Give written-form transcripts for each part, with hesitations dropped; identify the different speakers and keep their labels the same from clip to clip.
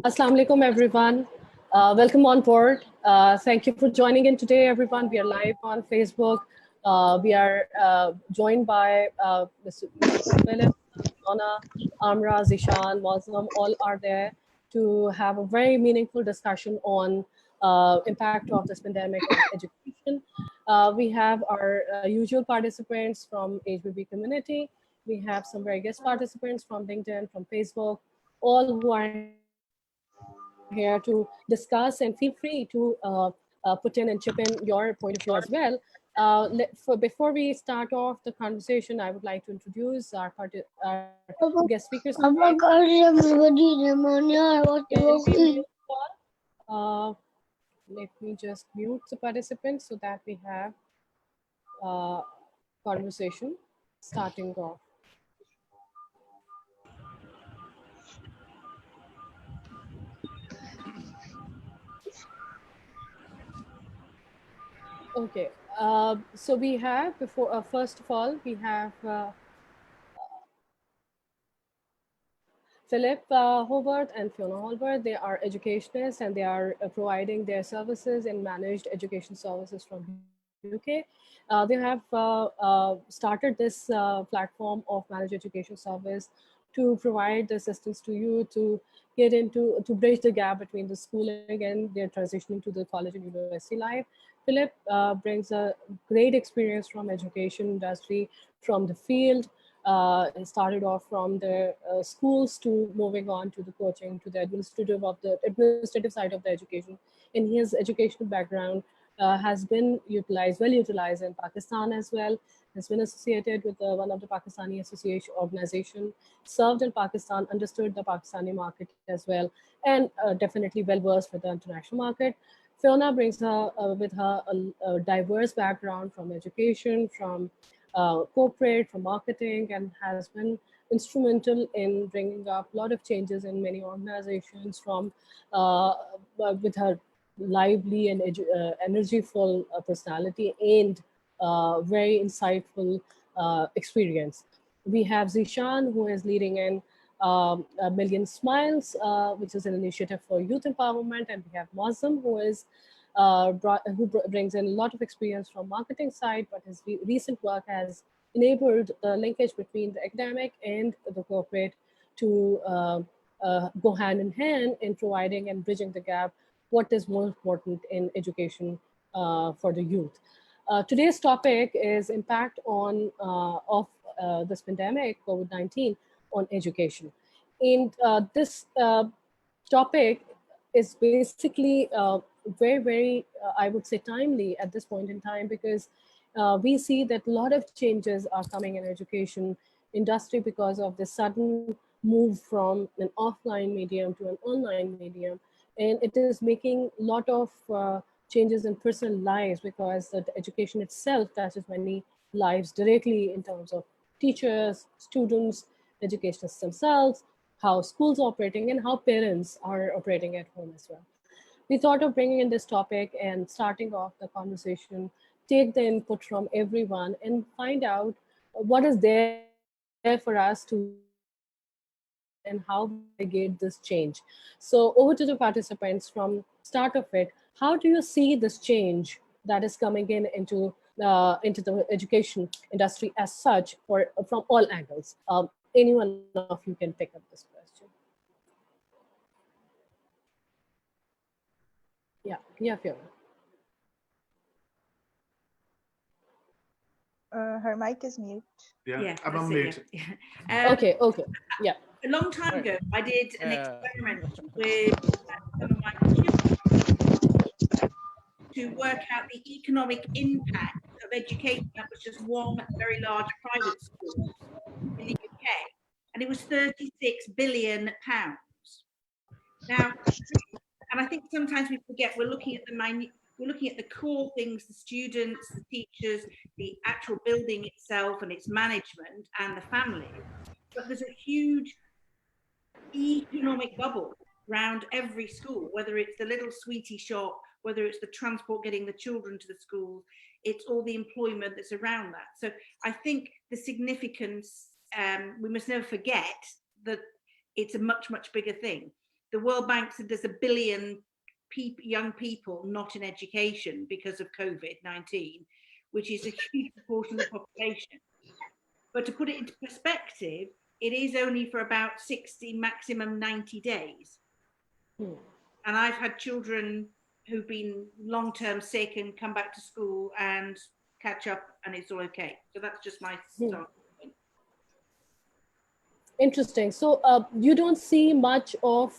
Speaker 1: Assalamu alaikum, everyone. Welcome on board. Thank you for joining in today, everyone. We are live on Facebook. We are joined by Mr. Philip, Fiona, Amra, Zeshan, Moazam, all are there to have a very meaningful discussion on impact of this pandemic on education. We have our usual participants from HBB community. We have some very guest participants from LinkedIn, from Facebook, all who are here to discuss, and feel free to put in and chip in your point of view as well. Before we start off the conversation, I would like to introduce our guest speakers today. Let me just mute the participants so that we have conversation starting off. Okay, so we have first of all, we have Philip Hobart and Fiona Hallworth. They are educationists and they are providing their services in managed education services from UK. They have started this platform of managed education service to provide the assistance to you to get into, to bridge the gap between the schooling and their transitioning to the college and university life. Philip brings a great experience from education industry, from the field. It started off from the schools to moving on to the coaching to the administrative side of the education. And his educational background has been well utilized in Pakistan as well. Has been associated with one of the Pakistani association organization, served in Pakistan, understood the Pakistani market as well, and definitely well versed with the international market. Fiona brings with her a diverse background from education, from corporate, from marketing, and has been instrumental in bringing up a lot of changes in many organizations from with her lively and energyful personality and very insightful experience. We have Zeshan, who is leading in A Million Smiles, which is an initiative for youth empowerment, and we have Moazam, who is brings in a lot of experience from marketing side, but his recent work has enabled the linkage between the academic and the corporate to go hand in hand in providing and bridging the gap. What is more important in education for the youth? Today's topic is impact of this pandemic, COVID-19, on education. And this topic is basically very, I would say, timely at this point in time, because we see that a lot of changes are coming in education industry because of the sudden move from an offline medium to an online medium. And it is making a lot of changes in personal lives, because the education itself touches many lives directly in terms of teachers, students, educationists themselves, how schools are operating, and how parents are operating at home as well. We thought of bringing in this topic and starting off the conversation, take the input from everyone and find out what is there for us to and how we navigate this change. So over to the participants from start of it. How do you see this change that is coming into the education industry as such, for from all angles? Any one of you can pick up this question. Yeah, Fiona.
Speaker 2: Her mic is mute.
Speaker 3: Yeah, I'm on mute.
Speaker 1: Okay, yeah.
Speaker 3: A long time ago, I did an experiment with some of my children to work out the economic impact of education. That was just one very large private school in the UK, and it was £36 billion. Now, and I think sometimes we forget we're looking at the core things: the students, the teachers, the actual building itself and its management, and the family. But there's a huge economic bubble around every school, whether it's the little sweetie shop, whether it's the transport getting the children to the schools, it's all the employment that's around that. So I think the significance, we must never forget that it's a much, much bigger thing. the World Bank said there's 1 billion young people not in education because of COVID-19, which is a huge proportion of the population. But to put it into perspective, it is only for about 60, maximum 90 days. And I've had children who've been long-term sick and come back to school and catch up, and it's all okay. So that's just my start.
Speaker 1: Interesting. So you don't see much of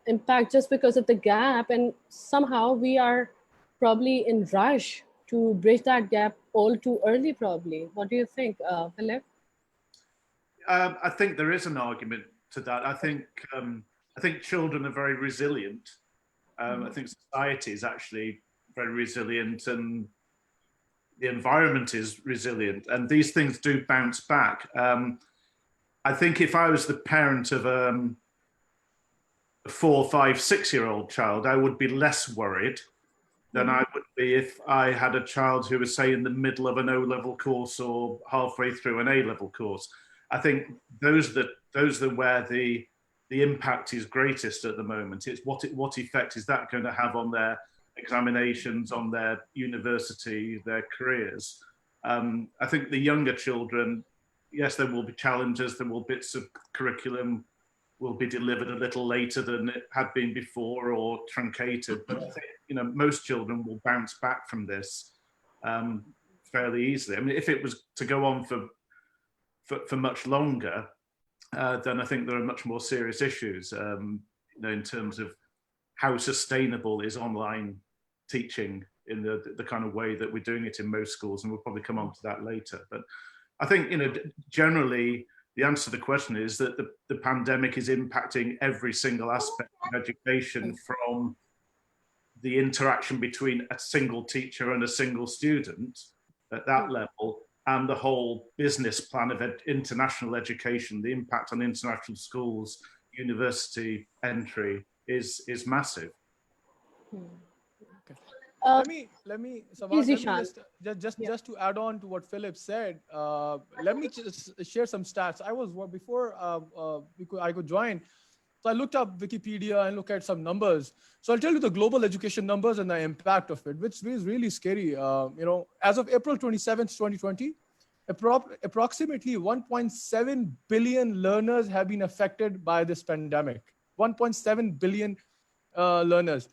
Speaker 1: impact just because of the gap, and somehow we are probably in rush to bridge that gap all too early, probably. What do you think, Philip?
Speaker 4: I think there is an argument to that. I think children are very resilient. I think society is actually very resilient, and the environment is resilient, and these things do bounce back. I think if I was the parent of a 4, 5, 6-year-old child, I would be less worried than I would be if I had a child who was, say, in the middle of an O-level course or halfway through an A-level course. I think those are where the impact is greatest at the moment. It's what effect is that going to have on their examinations, on their university, their careers. I think the younger children, yes, there will be challenges, there will bits of curriculum will be delivered a little later than it had been before or truncated, but I think, most children will bounce back from this fairly easily. I mean, if it was to go on for much longer, then I think there are much more serious issues, in terms of how sustainable is online teaching in the kind of way that we're doing it in most schools, and we'll probably come on to that later. But I think, generally, the answer to the question is that the pandemic is impacting every single aspect of education, from the interaction between a single teacher and a single student at that level, and the whole business plan of international education. The impact on international schools, university entry is massive.
Speaker 5: Let me,
Speaker 1: Zeshan.
Speaker 5: just to add on to what Philip said. Let me just share some stats. Before I could join, so I looked up Wikipedia and looked at some numbers. So I'll tell you the global education numbers and the impact of it, which is really scary. As of April 27th, 2020, approximately 1.7 billion learners have been affected by this pandemic. 1.7 billion learners.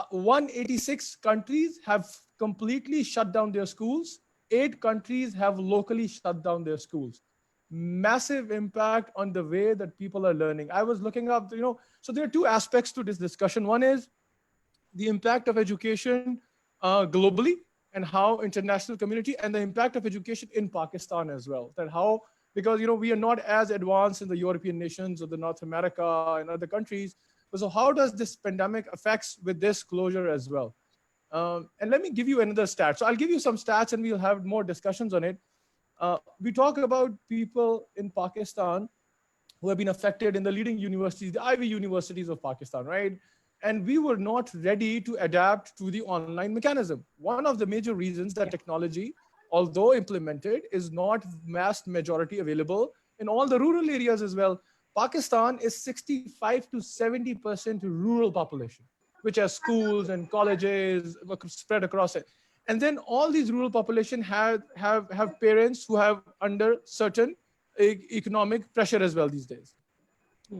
Speaker 5: 186 countries have completely shut down their schools. 8 countries have locally shut down their schools. Massive impact on the way that people are learning. I was looking up, so there are 2 aspects to this discussion. One is the impact of education globally and how international community, and the impact of education in Pakistan as well. Because we are not as advanced in the European nations or the North America and other countries. So how does this pandemic affects with this closure as well? And let me give you another stat. So I'll give you some stats and we'll have more discussions on it. We talk about people in Pakistan who have been affected in the leading universities, the Ivy universities of Pakistan, right? And we were not ready to adapt to the online mechanism. One of the major reasons that technology, although implemented, is not vast majority available in all the rural areas as well. Pakistan is 65 to 70% rural population, which has schools and colleges spread across it. And then all these rural population have parents who have under certain economic pressure as well these days.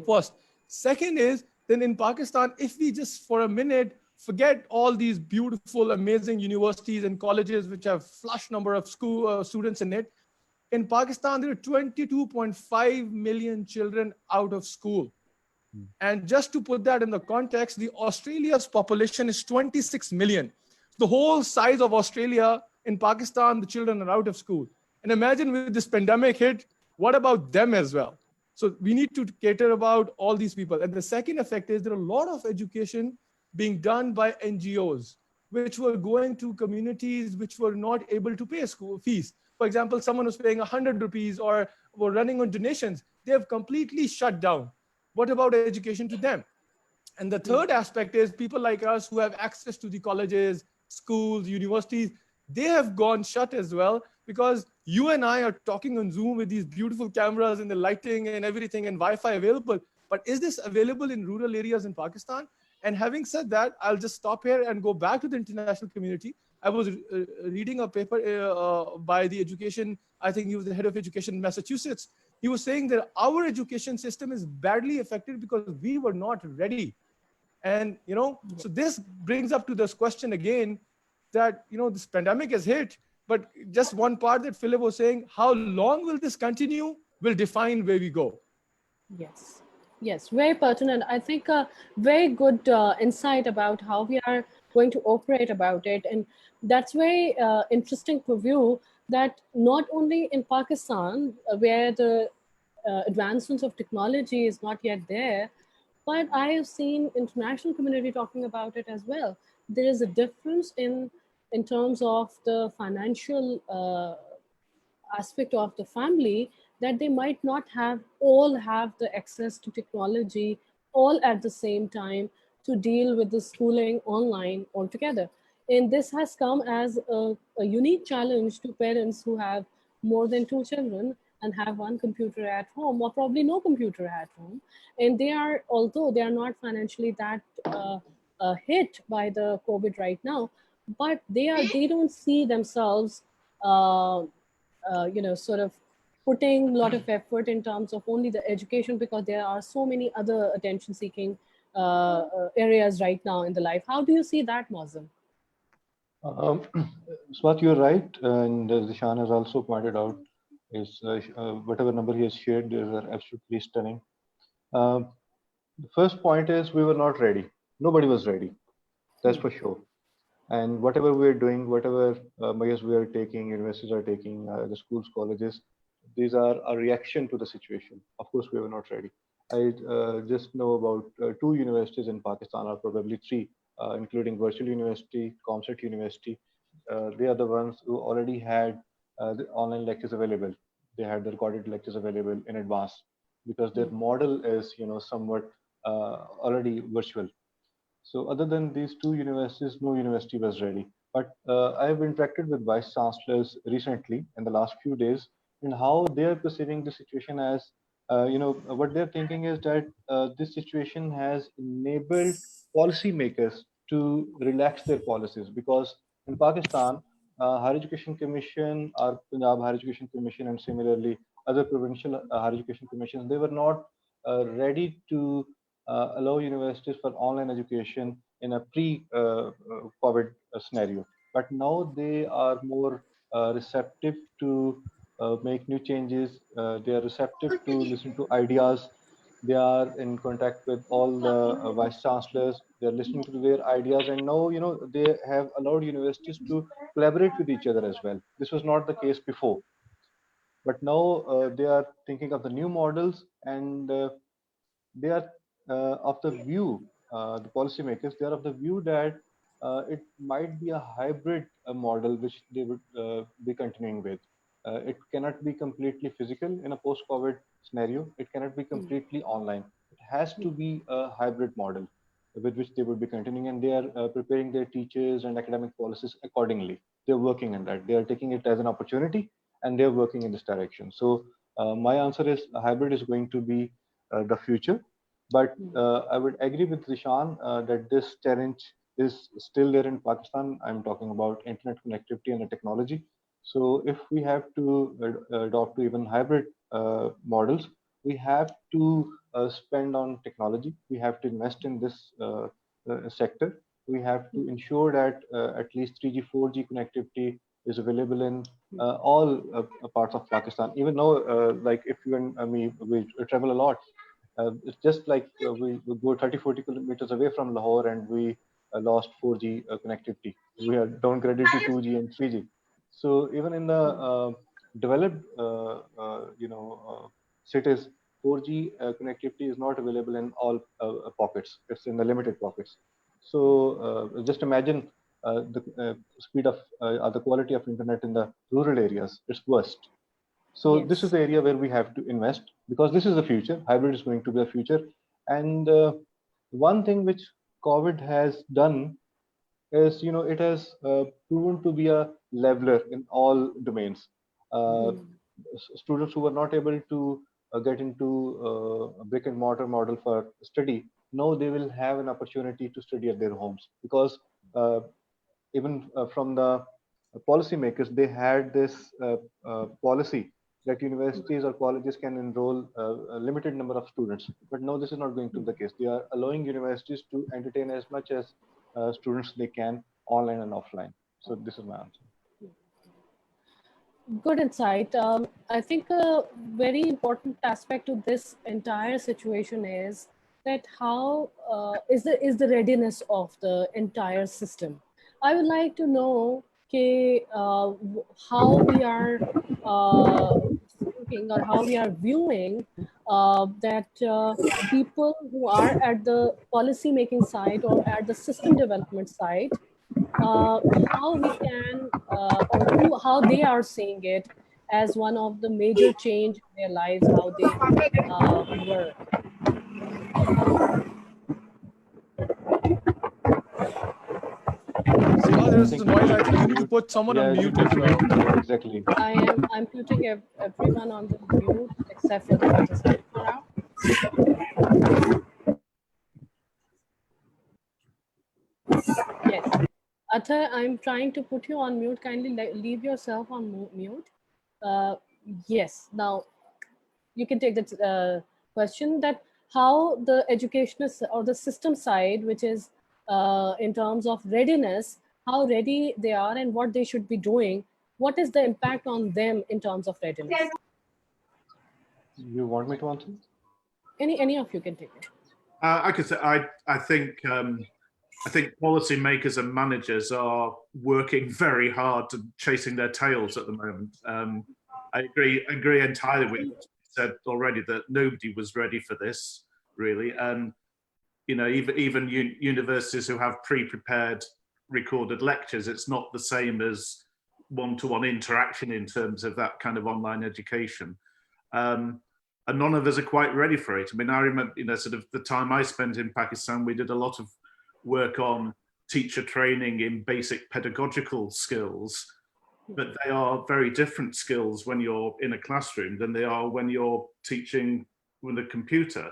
Speaker 5: First. Second is, then in Pakistan, if we just for a minute forget all these beautiful, amazing universities and colleges which have flush number of school students in it, in Pakistan, there are 22.5 million children out of school. And just to put that in the context, the Australia's population is 26 million. The whole size of Australia, in Pakistan, the children are out of school. And imagine with this pandemic hit, what about them as well? So we need to cater about all these people. And the second effect is there are a lot of education being done by NGOs, which were going to communities which were not able to pay school fees. For example, someone was paying 100 rupees or were running on donations. They have completely shut down. What about education to them? And the third aspect is people like us who have access to the colleges, schools, universities, they have gone shut as well, because you and I are talking on Zoom with these beautiful cameras and the lighting and everything and Wi-Fi available. But is this available in rural areas in Pakistan? And having said that, I'll just stop here and go back to the international community. I was reading a paper by the education, I think he was the head of education in Massachusetts. He was saying that our education system is badly affected because we were not ready. And, so this brings up to this question again that, this pandemic has hit, but just one part that Philip was saying, how long will this continue will define where we go.
Speaker 1: Yes, yes, very pertinent. I think a very good insight about how we are going to operate about it. And that's very interesting to view that not only in Pakistan, where the advancements of technology is not yet there, but I have seen international community talking about it as well. There is a difference in terms of the financial aspect of the family, that they might not all have the access to technology all at the same time to deal with the schooling online altogether. And this has come as a unique challenge to parents who have more than two children and have one computer at home or probably no computer at home. And they are, although they are not financially that hit by the COVID right now, but they don't see themselves sort of putting a lot of effort in terms of only the education, because there are so many other attention seeking areas right now in the life. How do you see that, Moazam?
Speaker 6: Swat, you're right, and Zeshan has also pointed out is whatever number he has shared, these are absolutely stunning. The first point is we were not ready. Nobody was ready. That's for sure. And whatever we're doing, whatever measures we are taking, universities are taking, the schools, colleges, these are a reaction to the situation. Of course, we were not ready. I just know about two universities in Pakistan, or probably three, including Virtual University, Comsat University. They are the ones who already had the online lectures available. They had the recorded lectures available in advance because their model is, somewhat already virtual. So other than these two universities, no university was ready. But I have interacted with vice chancellors recently in the last few days, and how they are perceiving the situation as, what they're thinking is that this situation has enabled policymakers to relax their policies, because in Pakistan, Higher Education Commission or Punjab Higher Education Commission, and similarly other provincial higher education commissions, they were not ready to allow universities for online education in a pre-COVID scenario. But now they are more receptive to make new changes. They are receptive to listen to ideas. They are in contact with all the vice chancellors. They are listening to their ideas, and now they have allowed universities to collaborate with each other as well. This was not the case before, but now they are thinking of the new models, and they are of the view, the policymakers, they are of the view that it might be a hybrid model which they would be continuing with. It cannot be completely physical in a post-COVID scenario. It cannot be completely online. It has to be a hybrid model with which they would be continuing, and they are preparing their teachers and academic policies accordingly. They're working on that. They are taking it as an opportunity, and they're working in this direction. So my answer is hybrid is going to be the future. But I would agree with Zeshan that this challenge is still there in Pakistan. I'm talking about internet connectivity and the technology. So if we have to adopt to even hybrid models, we have to spend on technology. We have to invest in this sector. We have to ensure that at least 3G, 4G connectivity is available in all parts of Pakistan. Even though, like if you and me, we travel a lot, it's just like we go 30, 40 kilometers away from Lahore, and we lost 4G connectivity. We are downgraded to 2G and 3G. So even in the developed, cities, 4G connectivity is not available in all pockets. It's in the limited pockets. So just imagine the speed of or the quality of internet in the rural areas. It's worst. So this is the area where we have to invest, because this is the future. Hybrid is going to be the future. And one thing which COVID has done is, it has proven to be a leveler in all domains. Students who were not able to get into a brick and mortar model for study, now they will have an opportunity to study at their homes, because even from the policymakers, they had this policy that universities or colleges can enroll a limited number of students. But now this is not going to be the case. They are allowing universities to entertain as much as students they can, online and offline. So this is my answer.
Speaker 1: Good insight. I think a very important aspect to this entire situation is that how is the readiness of the entire system. I would like to know how we are thinking or how we are viewing that people who are at the policy making side or at the system development side, how we can how they are seeing it as one of the major change in their lives, how they work.
Speaker 5: Ziva, there's a noise. I think you need to put someone on mute as well.
Speaker 6: Exactly.
Speaker 1: I'm putting everyone on the mute except for the participant for now. Yes. Atha, I'm trying to put you on mute. Kindly leave yourself on mute. Yes. Now, you can take the question that how the educationist or the system side, which is in terms of readiness, how ready they are and what they should be doing. What is the impact on them in terms of readiness?
Speaker 6: You want me to answer?
Speaker 1: Any of you can take it.
Speaker 4: I could say I think policymakers and managers are working very hard to chasing their tails at the moment. I agree entirely with what you said already, that nobody was ready for this really, and you know, even universities who have pre-prepared recorded lectures, it's not the same as one-to-one interaction in terms of that kind of online education. And none of us are quite ready for it. I mean, I remember, you know, sort of the time I spent in Pakistan, we did a lot of work on teacher training in basic pedagogical skills, but they are very different skills when you're in a classroom than they are when you're teaching with a computer.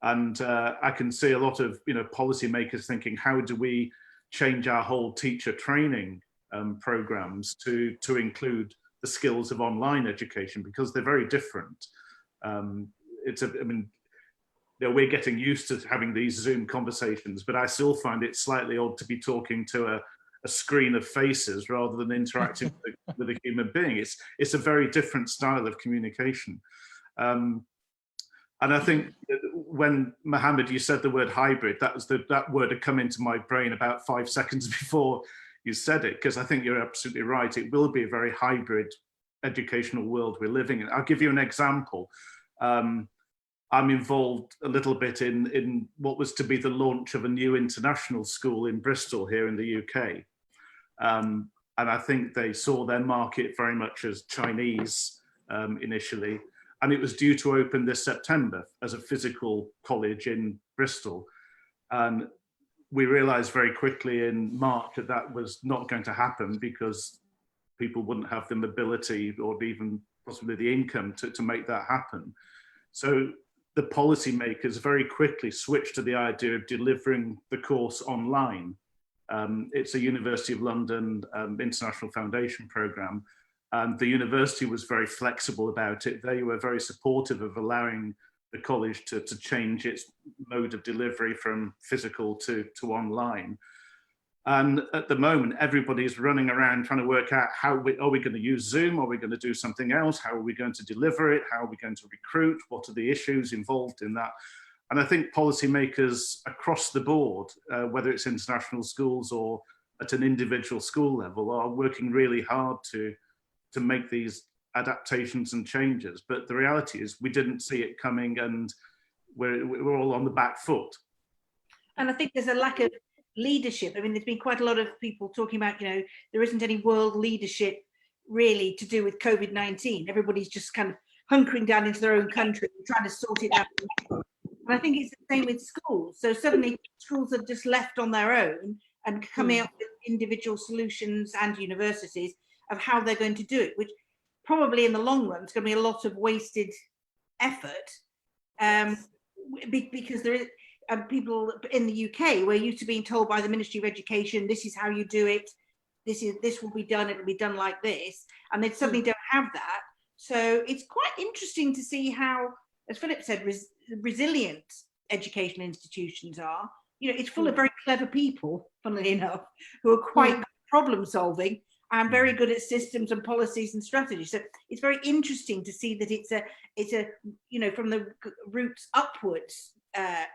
Speaker 4: And I can see a lot of, you know, policymakers thinking, how do we change our whole teacher training programs to include the skills of online education, because they're very different. I mean, you know, we're getting used to having these Zoom conversations, but I still find it slightly odd to be talking to a screen of faces rather than interacting with a human being. It's a very different style of communication. And I think when Mohammed, you said the word hybrid, that word had come into my brain about 5 seconds before you said it, because I think you're absolutely right. It will be a very hybrid educational world we're living in. I'll give you an example. I'm involved a little bit in what was to be the launch of a new international school in Bristol here in the UK. And I think they saw their market very much as Chinese initially. And it was due to open this September as a physical college in Bristol. And we realized very quickly in March that that was not going to happen because people wouldn't have the mobility or even possibly the income to make that happen. So the policymakers very quickly switched to the idea of delivering the course online. It's a University of London International Foundation programme, and the university was very flexible about it. They were very supportive of allowing the college to change its mode of delivery from physical to online. And at the moment, everybody's running around trying to work out are we going to use Zoom? Are we going to do something else? How are we going to deliver it? How are we going to recruit? What are the issues involved in that? And I think policymakers across the board, whether it's international schools or at an individual school level, are working really hard to make these adaptations and changes. But the reality is we didn't see it coming, and we're all on the back foot.
Speaker 3: And I think there's a lack of leadership. I mean, there's been quite a lot of people talking about, you know, there isn't any world leadership really to do with COVID-19. Everybody's just kind of hunkering down into their own country and trying to sort it out. And I think it's the same with schools. So suddenly schools are just left on their own and coming up with individual solutions, and universities, of how they're going to do it, which probably in the long run is going to be a lot of wasted effort, because there is people in the UK, we're used to being told by the Ministry of Education, this is how you do it, this will be done, it'll be done like this, and they suddenly don't have that. So it's quite interesting to see how, as Philip said, resilient education institutions are. You know, it's full of very clever people, funnily enough, who are quite good at problem solving and very good at systems and policies and strategies. So it's very interesting to see that it's a you know, from the roots upwards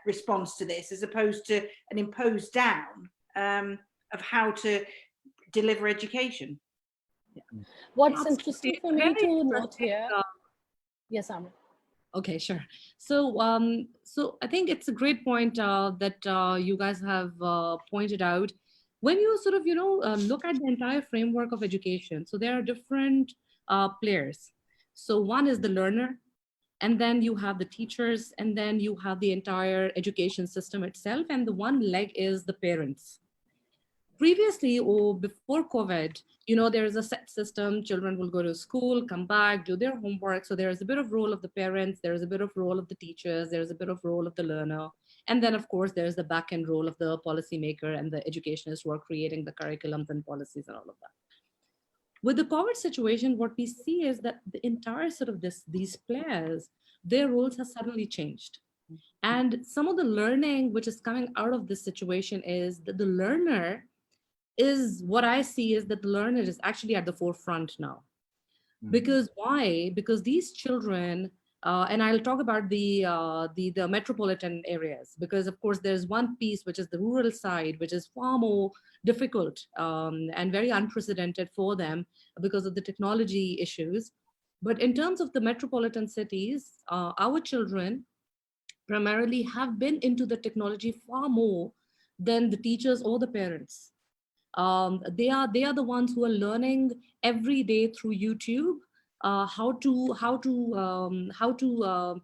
Speaker 3: response to this, as opposed to an imposed down of how to deliver education.
Speaker 1: What's interesting for me
Speaker 7: Very
Speaker 1: to note
Speaker 7: interesting,
Speaker 1: here. Yes, Amrit.
Speaker 7: Okay, sure. So, so I think it's a great point that you guys have pointed out. When you sort of, look at the entire framework of education, so there are different players. So one is the learner, and then you have the teachers, and then you have the entire education system itself, and the one leg is the parents. Previously, or before COVID, there is a set system. Children will go to school, come back, do their homework. So there is a bit of role of the parents, there is a bit of role of the teachers, there is a bit of role of the learner. And then, of course, there's the back end role of the policymaker and the educationists who are creating the curriculums and policies and all of that. With the COVID situation, what we see is that the entire sort of these players, their roles have suddenly changed. And some of the learning which is coming out of this situation is that the learner is, what I see is that the learner is actually at the forefront now. Because why? Because these children, and I'll talk about the metropolitan areas, because of course there's one piece which is the rural side, which is far more difficult and very unprecedented for them because of the technology issues. But in terms of the metropolitan cities, our children primarily have been into the technology far more than the teachers or the parents. They are the ones who are learning every day through YouTube how to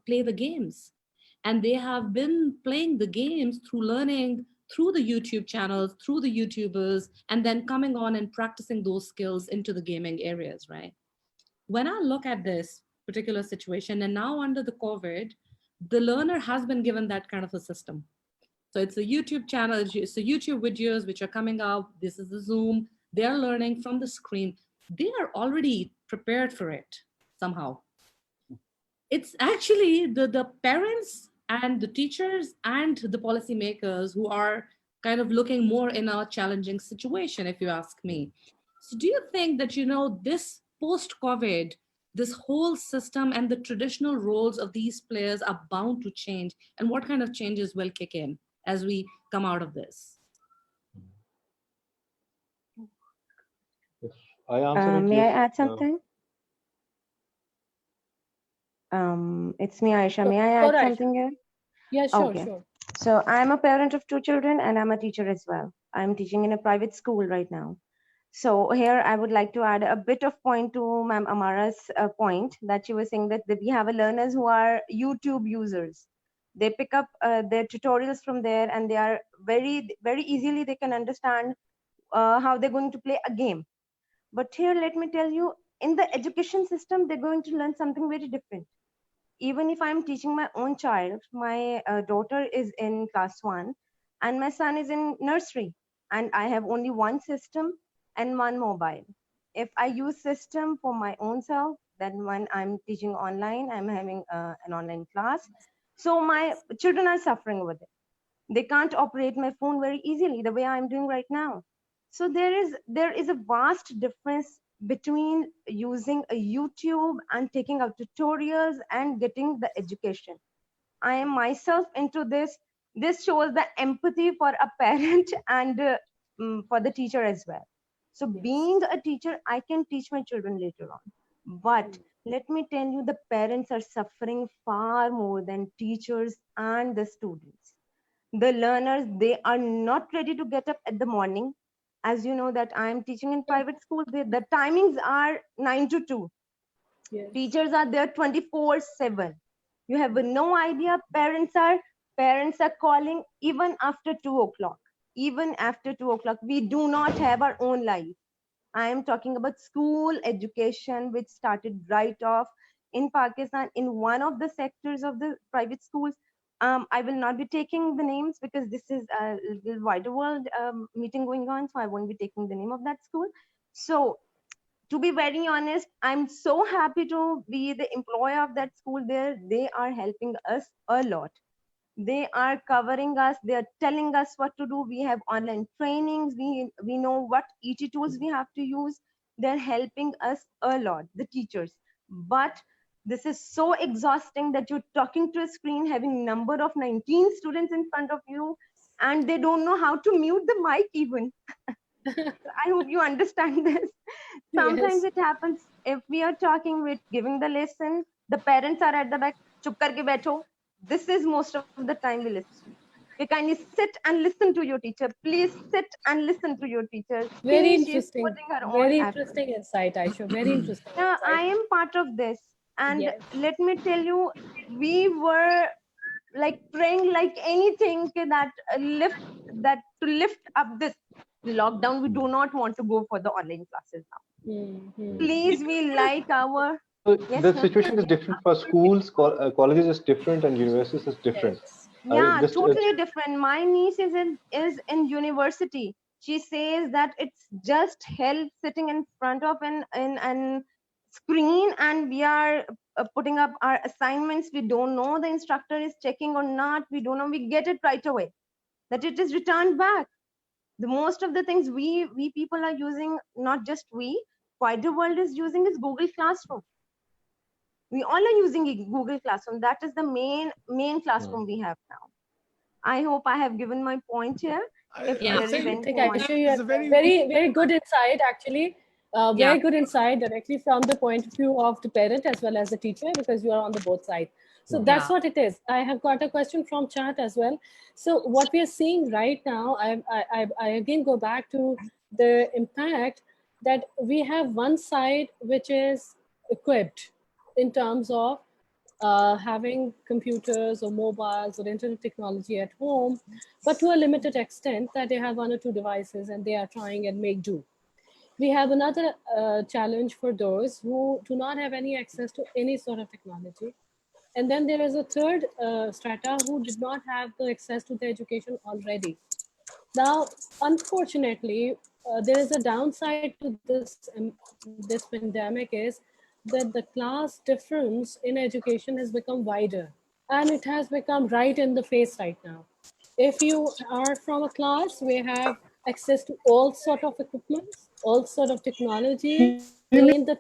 Speaker 7: play the games, and they have been playing the games through learning through the YouTube channels, through the YouTubers, and then coming on and practicing those skills into the gaming areas, right? When I look at this particular situation, and now under the COVID, the learner has been given that kind of a system. So it's a YouTube channel, it's a YouTube videos which are coming out. This is the Zoom. They're learning from the screen. They are already prepared for it somehow. It's actually the parents and the teachers and the policymakers who are kind of looking more in a challenging situation, if you ask me. So do you think that, this post-COVID, this whole system and the traditional roles of these players are bound to change? And what kind of changes will kick in as we come out of this?
Speaker 6: If I answer it,
Speaker 8: May
Speaker 6: yes.
Speaker 8: I add something? It's me, Aisha. May I add something here?
Speaker 1: Yeah, sure,
Speaker 8: Okay.
Speaker 1: sure.
Speaker 8: So I'm a parent of 2 children and I'm a teacher as well. I'm teaching in a private school right now. So here I would like to add a bit of point to Ma'am Amara's point that she was saying that we have learners who are YouTube users. They pick up their tutorials from there, and they are very easily they can understand how they're going to play a game. But here, let me tell you, in the education system, they're going to learn something very different. Even if I'm teaching my own child, my daughter is in class 1 and my son is in nursery, and I have only one system and one mobile. If I use system for my own self, then when I'm teaching online, I'm having an online class. So my children are suffering with it. They can't operate my phone very easily the way I'm doing right now. So there is a vast difference between using a YouTube and taking out tutorials and getting the education. I am myself into this. This shows the empathy for a parent and for the teacher as well. So being a teacher, I can teach my children later on. But let me tell you, the parents are suffering far more than teachers and the students. The learners, they are not ready to get up at the morning. As you know that I am teaching in private school, the timings are 9 to 2.
Speaker 1: Yes.
Speaker 8: Teachers are there 24/7. You have no idea. Parents are calling even after 2 o'clock. Even after 2 o'clock, we do not have our own life. I am talking about school education, which started right off in Pakistan in one of the sectors of the private schools. I will not be taking the names because this is a little wider world meeting going on, so I won't be taking the name of that school. So to be very honest, I'm so happy to be the employee of that school there. They are helping us a lot. They are covering us. They are telling us what to do. We have online trainings. We know what ET tools we have to use. They're helping us a lot, the teachers. But this is so exhausting that you're talking to a screen, having number of 19 students in front of you, and they don't know how to mute the mic even. I hope you understand this. Sometimes
Speaker 1: Yes.
Speaker 8: it happens if we are talking with giving the lesson, the parents are at the back, chup karke baitho. This is most of the time we listen. We kindly sit and listen to your teacher. Please sit and listen to your teacher.
Speaker 1: Very
Speaker 8: She is
Speaker 1: interesting.
Speaker 8: putting her own
Speaker 1: Very
Speaker 8: effort.
Speaker 1: interesting insight, Aisha. Very interesting
Speaker 8: Yeah, I
Speaker 1: insight.
Speaker 8: am part of this. And
Speaker 1: Yes.
Speaker 8: let me tell you, we were like praying like anything that to lift up this lockdown. We do not want to go for the online classes now.
Speaker 1: Mm-hmm.
Speaker 8: Please, we like our
Speaker 6: So
Speaker 8: yes,
Speaker 6: the
Speaker 8: yes,
Speaker 6: situation is different for schools, colleges is different, and universities is different.
Speaker 1: Yes.
Speaker 8: yeah,
Speaker 6: Just
Speaker 8: totally different. My niece is in university. She says that it's just hell sitting in front of an screen, and we are putting up our assignments. We don't know the instructor is checking or not. We don't know. We get it right away that it is returned back. The most of the things we people are using, not just we, quite the world is using, is Google Classroom. We all are using Google Classroom. That is the main classroom we have now. I hope I have given my point here. If
Speaker 7: Yeah.
Speaker 8: there
Speaker 1: I
Speaker 8: is
Speaker 1: think,
Speaker 8: anything more,
Speaker 1: Aisha, you
Speaker 5: It's
Speaker 1: have
Speaker 5: a very
Speaker 1: very good insight actually.
Speaker 7: Yeah.
Speaker 1: Very good insight directly from the point of view of the parent as well as the teacher, because you are on the both sides. So that's
Speaker 7: Yeah.
Speaker 1: what it is. I have got a question from chat as well. So what we are seeing right now, I again go back to the impact that we have one side which is equipped in terms of having computers or mobiles or internet technology at home, but to a limited extent that they have one or two devices and they are trying and make do. We have another challenge for those who do not have any access to any sort of technology. And then there is a third strata who did not have the access to the education already. Now, unfortunately, there is a downside to this pandemic is that the class difference in education has become wider, and it has become right in the face right now. If you are from a class where you have access to all sort of equipments, all sort of technology, clean the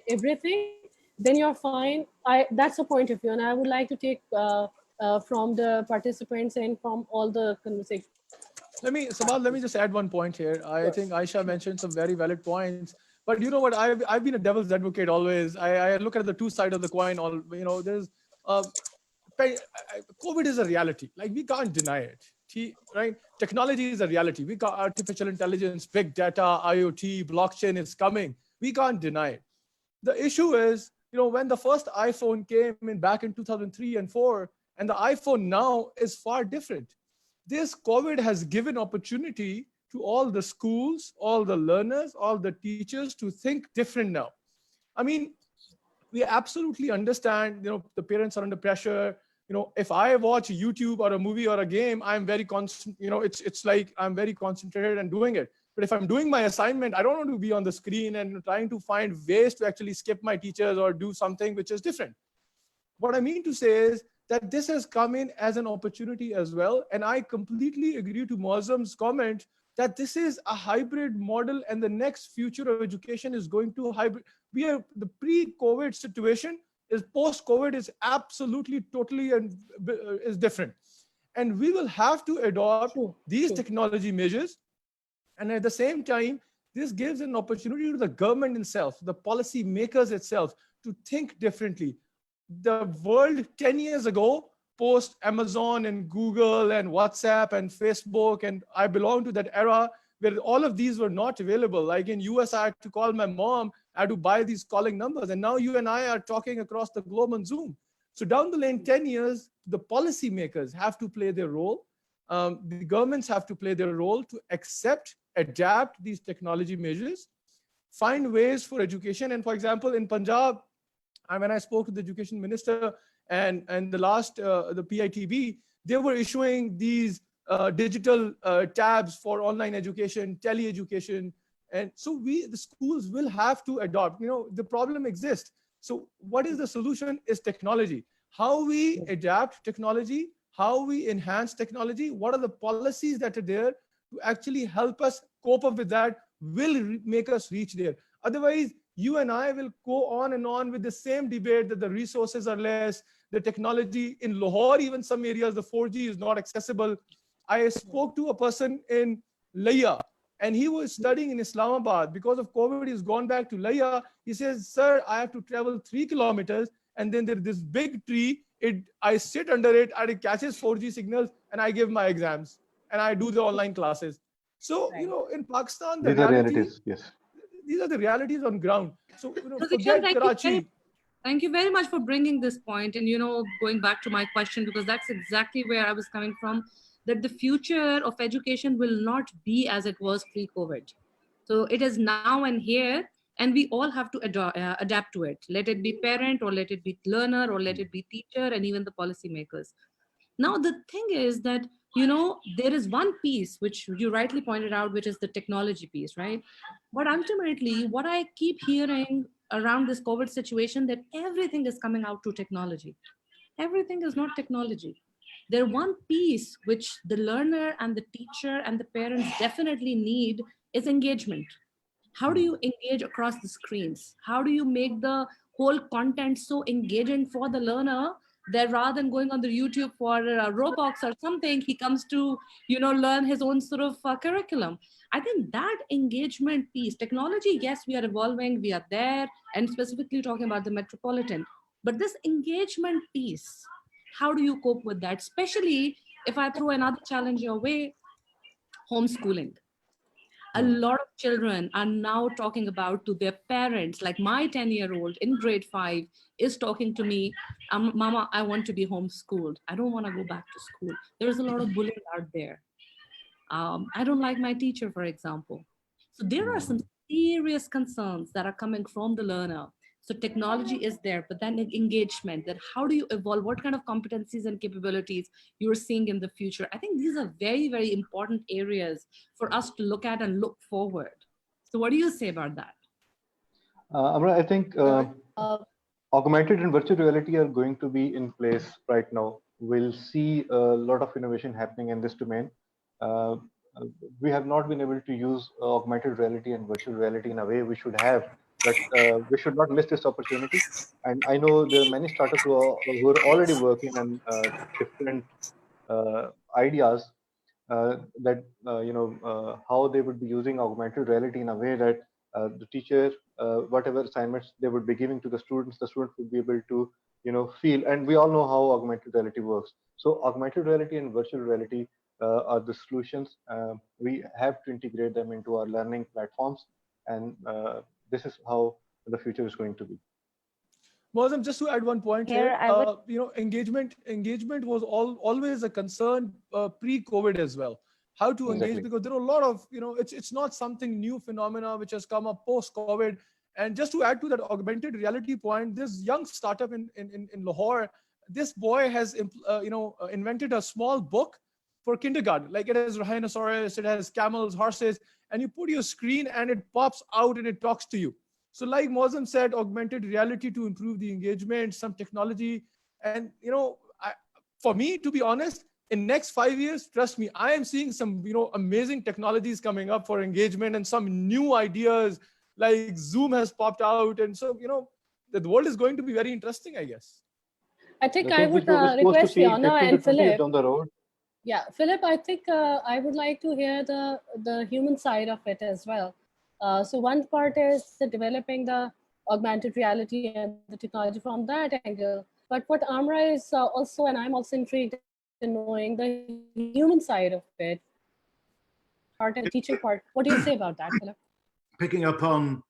Speaker 1: everything, then you're fine. That's the point of view, and I would like to take from the participants and from all the conversation.
Speaker 5: Sabal, let me just add one point here. I
Speaker 1: Sure.
Speaker 5: think Aisha mentioned some very valid points. But you know what? I've been a devil's advocate always. I look at the two sides of the coin. There's uh, COVID is a reality. Like we can't deny it. Right? Technology is a reality. We got artificial intelligence, big data, IoT, blockchain is coming. We can't deny it. The issue is, when the first iPhone came in back in 2003 and 4, and the iPhone now is far different. This COVID has given opportunity to all the schools, all the learners, all the teachers to think different now. I mean, we absolutely understand, the parents are under pressure. If I watch YouTube or a movie or a game, I'm very constant, it's like I'm very concentrated and doing it. But if I'm doing my assignment, I don't want to be on the screen and trying to find ways to actually skip my teachers or do something which is different. What I mean to say is that this has come in as an opportunity as well. And I completely agree to Moazam's comment that this is a hybrid model, and the next future of education is going to hybrid. The pre-COVID situation is post-COVID is absolutely totally and is different. And we will have to adopt these technology measures. And at the same time, this gives an opportunity to the government itself, the policy makers itself, to think differently. The world 10 years ago, post Amazon and Google and WhatsApp and Facebook, and I belong to that era where all of these were not available. Like in US, I had to call my mom, I had to buy these calling numbers. And now you and I are talking across the globe on Zoom. So down the lane, 10 years, the policy makers have to play their role. The governments have to play their role to accept, adapt these technology measures, find ways for education. And for example, in Punjab, And when I spoke to the education minister and the last, the PITB, they were issuing these digital tabs for online education, tele-education. And so the schools will have to adopt, the problem exists. So what is the solution is technology. How we adapt technology, how we enhance technology, what are the policies that are there to actually help us cope up with that will make us reach there. Otherwise, you and I will go on and on with the same debate that the resources are less, the technology in Lahore, even some areas, the 4G is not accessible. I spoke to a person in Laya, and he was studying in Islamabad. Because of COVID, he's gone back to Laya. He says, sir, I have to travel 3 kilometers, and then there's this big tree. I sit under it, and it catches 4G signals, and I give my exams, and I do the online classes. So, in Pakistan, the
Speaker 6: These are
Speaker 5: reality,
Speaker 6: realities, yes.
Speaker 5: these are the realities on ground. So,
Speaker 7: So,
Speaker 5: forget
Speaker 7: Zeshan,
Speaker 5: Karachi.
Speaker 7: thank you very much for bringing this point. And, going back to my question, because that's exactly where I was coming from, that the future of education will not be as it was pre-COVID. So it is now and here, and we all have to adapt to it. Let it be parent, or let it be learner, or let it be teacher, and even the policymakers. Now, the thing is that, there is one piece which you rightly pointed out, which is the technology piece, right? But ultimately, what I keep hearing around this COVID situation, that everything is coming out to technology. Everything is not technology. There one piece which the learner and the teacher and the parents definitely need is engagement. How do you engage across the screens? How do you make the whole content so engaging for the learner that rather than going on the YouTube for Roblox or something, he comes to, learn his own sort of curriculum. I think that engagement piece, technology, yes, we are evolving, we are there, and specifically talking about the metropolitan. But this engagement piece, how do you cope with that? Especially if I throw another challenge your way, homeschooling. A lot of children are now talking about to their parents, like my 10-year-old in grade 5 is talking to me, Mama, I want to be homeschooled. I don't want to go back to school. There's a lot of bullying out there. I don't like my teacher, for example. So there are some serious concerns that are coming from the learner. So technology is there, but then engagement, that how do you evolve, what kind of competencies and capabilities you're seeing in the future. I think these are very, very important areas for us to look at and look forward. So what do you say about that?
Speaker 6: Amra, I think augmented and virtual reality are going to be in place right now. We'll see a lot of innovation happening in this domain. We have not been able to use augmented reality and virtual reality in a way we should have, but we should not miss this opportunity. And I know there are many startups who are already working on different ideas that how they would be using augmented reality in a way that the teacher, whatever assignments they would be giving to the students would be able to feel. And we all know how augmented reality works. So augmented reality and virtual reality are the solutions. We have to integrate them into our learning platforms, and this is how the future is going to be.
Speaker 5: Moazam, just to add one point here, engagement was always a concern pre-COVID as well. How to engage, because there are a lot of, it's not something new phenomena which has come up post-COVID. And just to add to that augmented reality point, this young startup in Lahore, this boy has, invented a small book for kindergarten. Like it has rhinoceros, it has camels, horses, and you put your screen and it pops out and it talks to you. So like Moazam said, augmented reality to improve the engagement, some technology. And, for me, to be honest, in next 5 years, trust me, I am seeing some, amazing technologies coming up for engagement and some new ideas like Zoom has popped out. And so, the world is going to be very interesting, I guess.
Speaker 1: I think I would request Fiona and Philip.
Speaker 6: Down the road.
Speaker 1: Yeah, Philip, I think I would like to hear the human side of it as well. So one part is the developing the augmented reality and the technology from that angle. But what Amra is also, and I'm also intrigued in knowing the human side of it, part and teacher part. What do you say about that, Philip?
Speaker 4: Picking up on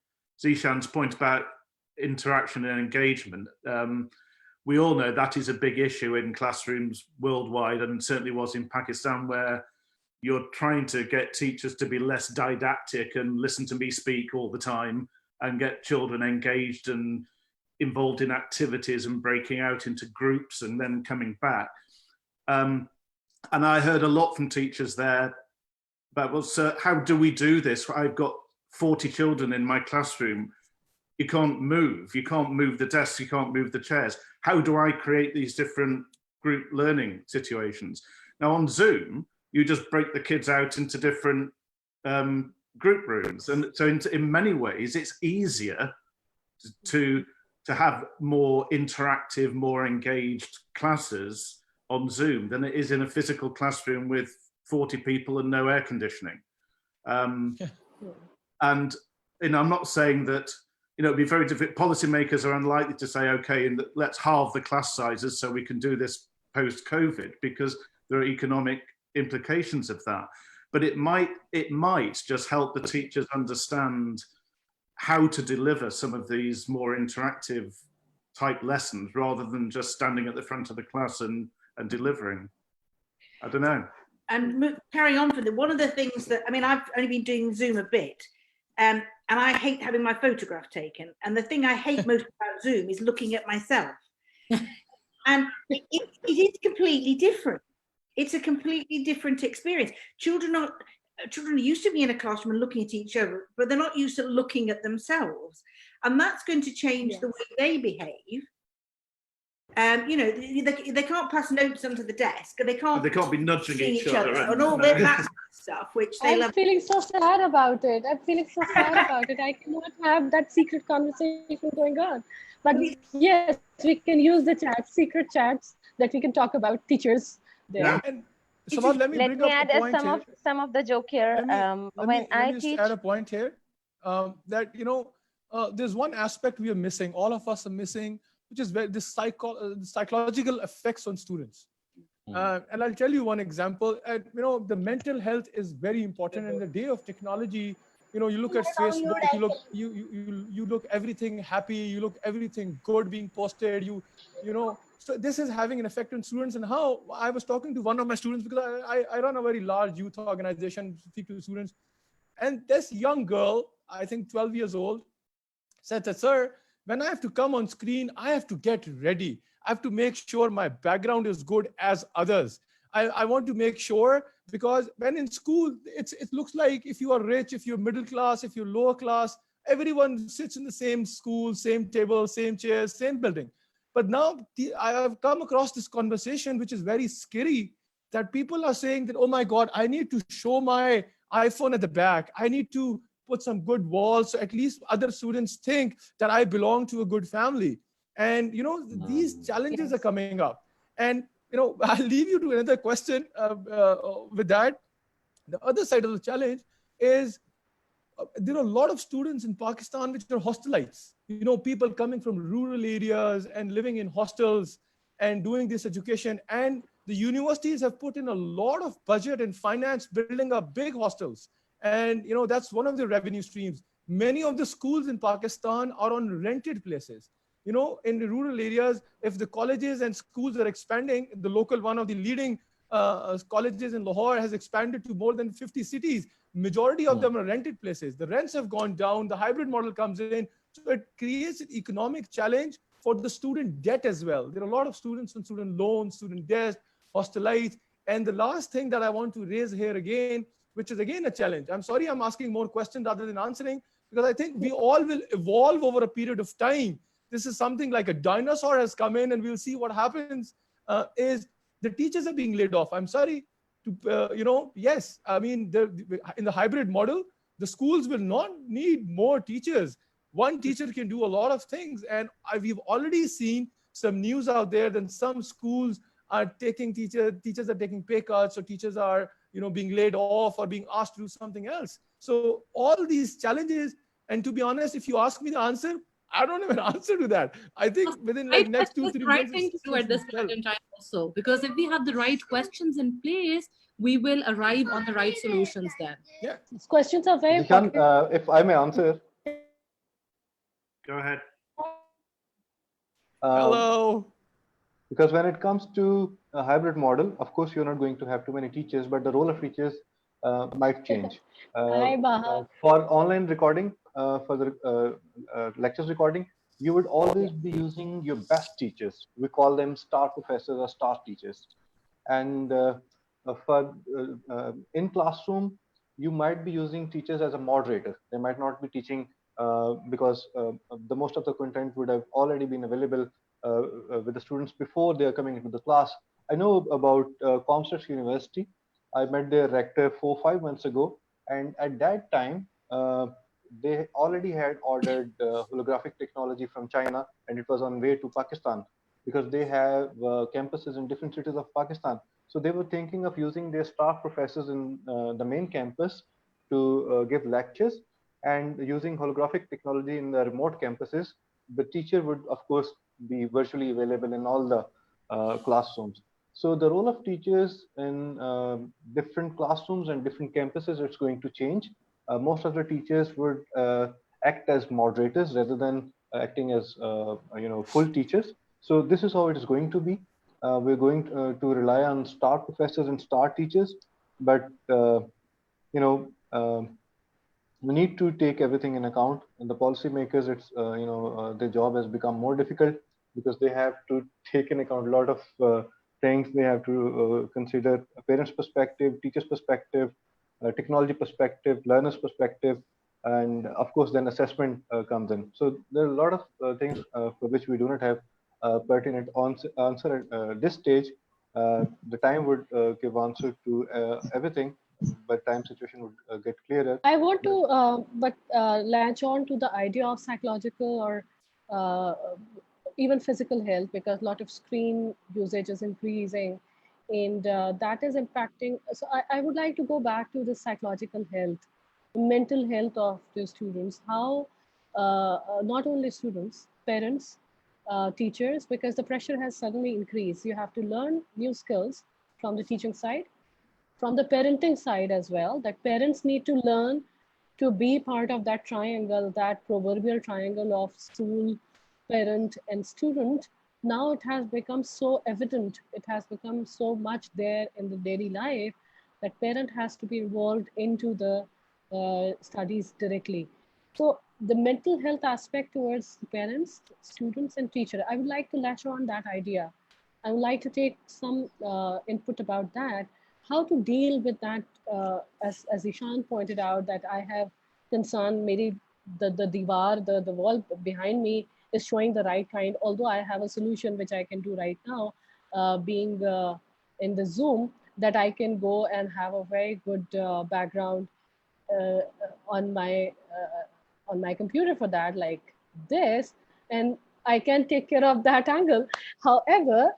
Speaker 4: Zeshan's point about interaction and engagement, we all know that is a big issue in classrooms worldwide, and certainly was in Pakistan, where you're trying to get teachers to be less didactic and listen to me speak all the time and get children engaged and involved in activities and breaking out into groups and then coming back. And I heard a lot from teachers there about, well, sir, how do we do this? I've got 40 children in my classroom. You can't move the desks, you can't move the chairs. How do I create these different group learning situations? Now on Zoom, you just break the kids out into different group rooms. And so in many ways, it's easier to have more interactive, more engaged classes on Zoom than it is in a physical classroom with 40 people and no air conditioning. And I'm not saying that, it'd be very difficult. Policymakers are unlikely to say, okay, and let's halve the class sizes so we can do this post-COVID, because there are economic implications of that. But it might just help the teachers understand how to deliver some of these more interactive type lessons rather than just standing at the front of the class and delivering. I don't know.
Speaker 3: And carrying on from one of the things that, I mean, I've only been doing Zoom a bit, and I hate having my photograph taken. And the thing I hate most about Zoom is looking at myself. And it is completely different. It's a completely different experience. Children are used to being in a classroom and looking at each other, but they're not used to looking at themselves. And that's going to change the way they behave. They can't pass notes under the desk, and they can't be nudging each other and all that stuff, which they love.
Speaker 1: I'm feeling so sad about it. I cannot have that secret conversation going on. But yes, we can use the chats, secret chats, that we can talk about teachers there.
Speaker 5: Yeah. And Samad, let me add
Speaker 8: some of the joke here.
Speaker 5: Let me add a point here, that there's one aspect we are missing, all of us are missing, which is the psychological effects on students. And I'll tell you one example. The mental health is very important in the day of technology. You look at Facebook, you look everything happy, you look everything good being posted. So this is having an effect on students. And how I was talking to one of my students, because I run a very large youth organization, speak to students, and this young girl, I think 12 years old, said that, sir, when I have to come on screen, I have to get ready. I have to make sure my background is good as others. I want to make sure, because when in school, it looks like if you are rich, if you're middle class, if you're lower class, everyone sits in the same school, same table, same chairs, same building. But now I have come across this conversation, which is very scary, that people are saying that, oh my God, I need to show my iPhone at the back. I need to put some good walls so at least other students think that I belong to a good family. And these challenges are coming up. And I'll leave you to another question with that. The other side of the challenge is there are a lot of students in Pakistan which are hostelites. People coming from rural areas and living in hostels and doing this education. And the universities have put in a lot of budget and finance building up big hostels. And that's one of the revenue streams. Many of the schools in Pakistan are on rented places. In the rural areas, if the colleges and schools are expanding, the local one of the leading colleges in Lahore has expanded to more than 50 cities. Majority of them are rented places. The rents have gone down. The hybrid model comes in. So it creates an economic challenge for the student debt as well. There are a lot of students on student loans, student debt, hostelites. And the last thing that I want to raise here again, which is again a challenge. I'm sorry I'm asking more questions rather than answering, because I think we all will evolve over a period of time. This is something like a dinosaur has come in, and we'll see what happens. Is the teachers are being laid off. I'm sorry to, yes, I mean, in the hybrid model, the schools will not need more teachers. One teacher can do a lot of things. And we've already seen some news out there that some schools are taking teachers are taking pay cuts, or teachers are being laid off or being asked to do something else. So all these challenges, and to be honest, if you ask me the answer, I don't have an answer to that. I think within like next 2-3 years,
Speaker 7: right thing to do at this point in time also, because if we have the right questions in place, we will arrive on the right solutions then.
Speaker 5: Yeah,
Speaker 1: these questions are very
Speaker 6: Zeshan, if I may answer.
Speaker 4: Go ahead.
Speaker 5: Hello.
Speaker 6: Because when it comes to a hybrid model, of course, you're not going to have too many teachers, but the role of teachers might change.
Speaker 1: Hi, Baha.
Speaker 6: For online recording, for the lectures recording, you would always be using your best teachers. We call them star professors or star teachers. And in classroom, you might be using teachers as a moderator. They might not be teaching because the most of the content would have already been available with the students before they are coming into the class. I know about Comstats University. I met their rector 4 or 5 months ago, and at that time, they already had ordered holographic technology from China, and it was on way to Pakistan because they have campuses in different cities of Pakistan. So they were thinking of using their staff professors in the main campus to give lectures, and using holographic technology in the remote campuses. The teacher would, of course, be virtually available in all the classrooms. So the role of teachers in different classrooms and different campuses is going to change. Most of the teachers would act as moderators rather than acting as full teachers. So this is how it is going to be. We're going to rely on star professors and star teachers, but you know we need to take everything in account. And the policymakers, it's their job has become more difficult because they have to take in account a lot of things. They have to consider a parent's perspective, teacher's perspective, technology perspective, learner's perspective, and of course then assessment comes in. So there are a lot of things for which we do not have pertinent answer at this stage. The time would give answer to everything, but time situation would get clearer.
Speaker 1: I want to, latch on to the idea of psychological or uh, even physical health, because a lot of screen usage is increasing, and that is impacting. So I would like to go back to the psychological health, mental health of the students. How not only students, parents, teachers, because the pressure has suddenly increased. You have to learn new skills from the teaching side, from the parenting side as well, that parents need to learn to be part of that triangle, that proverbial triangle of school, parent, and student. Now it has become so evident, it has become so much there in the daily life that parent has to be involved into the studies directly. So the mental health aspect towards parents, students, and teacher, I would like to latch on that idea. I would like to take some input about that, how to deal with that. As Ishan pointed out, that I have concern, maybe the diwar, the wall behind me is showing the right kind, although I have a solution which I can do right now, being in the Zoom, that I can go and have a very good background uh, on my computer for that, like this, and I can take care of that angle. However,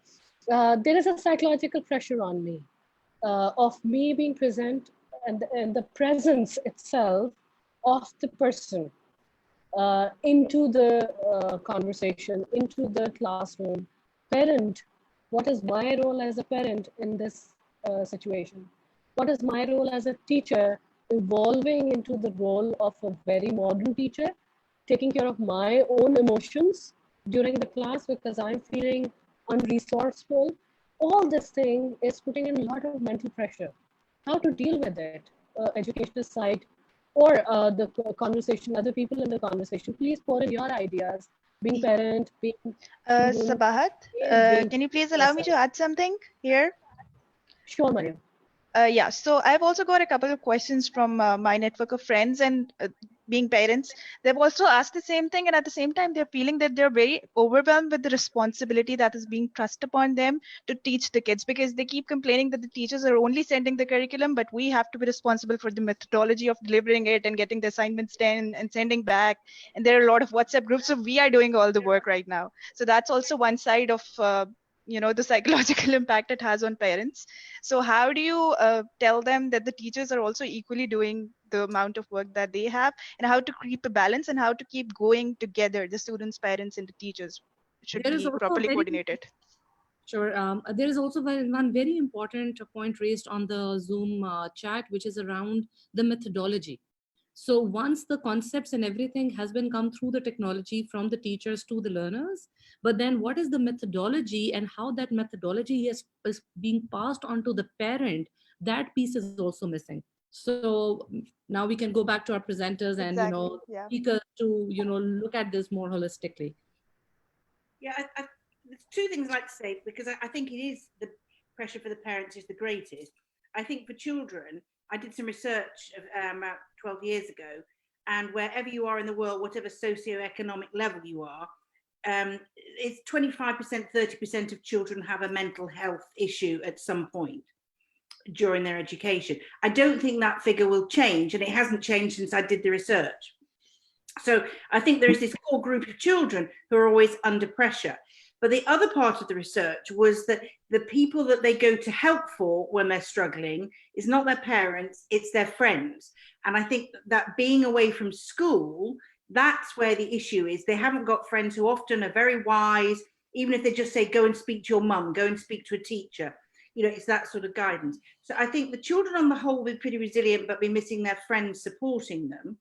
Speaker 1: there is a psychological pressure on me of me being present, and the presence itself of the person into the conversation, into the classroom. Parent, what is my role as a parent in this situation? What is my role as a teacher, evolving into the role of a very modern teacher, taking care of my own emotions during the class because I'm feeling unresourceful? All this thing is putting in a lot of mental pressure. How to deal with it? Educationist side, or the conversation, other people in the conversation, please pour in your ideas, being parent, being student,
Speaker 2: Sabahat,
Speaker 1: being
Speaker 2: can you please allow me to add something here?
Speaker 1: Sure, Mariam.
Speaker 2: Yeah, so I've also got a couple of questions from my network of friends, and being parents, they've also asked the same thing, and at the same time, they're feeling that they're very overwhelmed with the responsibility that is being thrust upon them to teach the kids, because they keep complaining that the teachers are only sending the curriculum, but we have to be responsible for the methodology of delivering it and getting the assignments done and sending back. And there are a lot of WhatsApp groups, so we are doing all the work right now. So that's also one side of the psychological impact it has on parents. So how do you tell them that the teachers are also equally doing the amount of work that they have, and how to keep a balance, and how to keep going together, the students, parents, and the teachers should
Speaker 7: There is
Speaker 2: be
Speaker 7: also a
Speaker 2: properly
Speaker 7: very
Speaker 2: coordinated?
Speaker 7: Sure. There is also one very important point raised on the Zoom chat, which is around the methodology. So once the concepts and everything has been come through the technology from the teachers to the learners, but then what is the methodology and how that methodology is being passed on to the parent, that piece is also missing. So now we can go back to our presenters and,
Speaker 2: Exactly. Yeah.
Speaker 7: speakers to, look at this more holistically.
Speaker 3: Yeah, there's two things I'd like to say, because I think it is the pressure for the parents is the greatest. I think for children, I did some research about 12 years ago, and wherever you are in the world, whatever socioeconomic level you are, it's 25%, 30% of children have a mental health issue at some point during their education. I don't think that figure will change, and it hasn't changed since I did the research. So I think there is this core group of children who are always under pressure. But the other part of the research was that the people that they go to help for when they're struggling is not their parents, it's their friends. And I think that being away from school, that's where the issue is. They haven't got friends who often are very wise, even if they just say, go and speak to your mum, go and speak to a teacher. You know, it's that sort of guidance. So I think the children on the whole will be pretty resilient, but be missing their friends supporting them.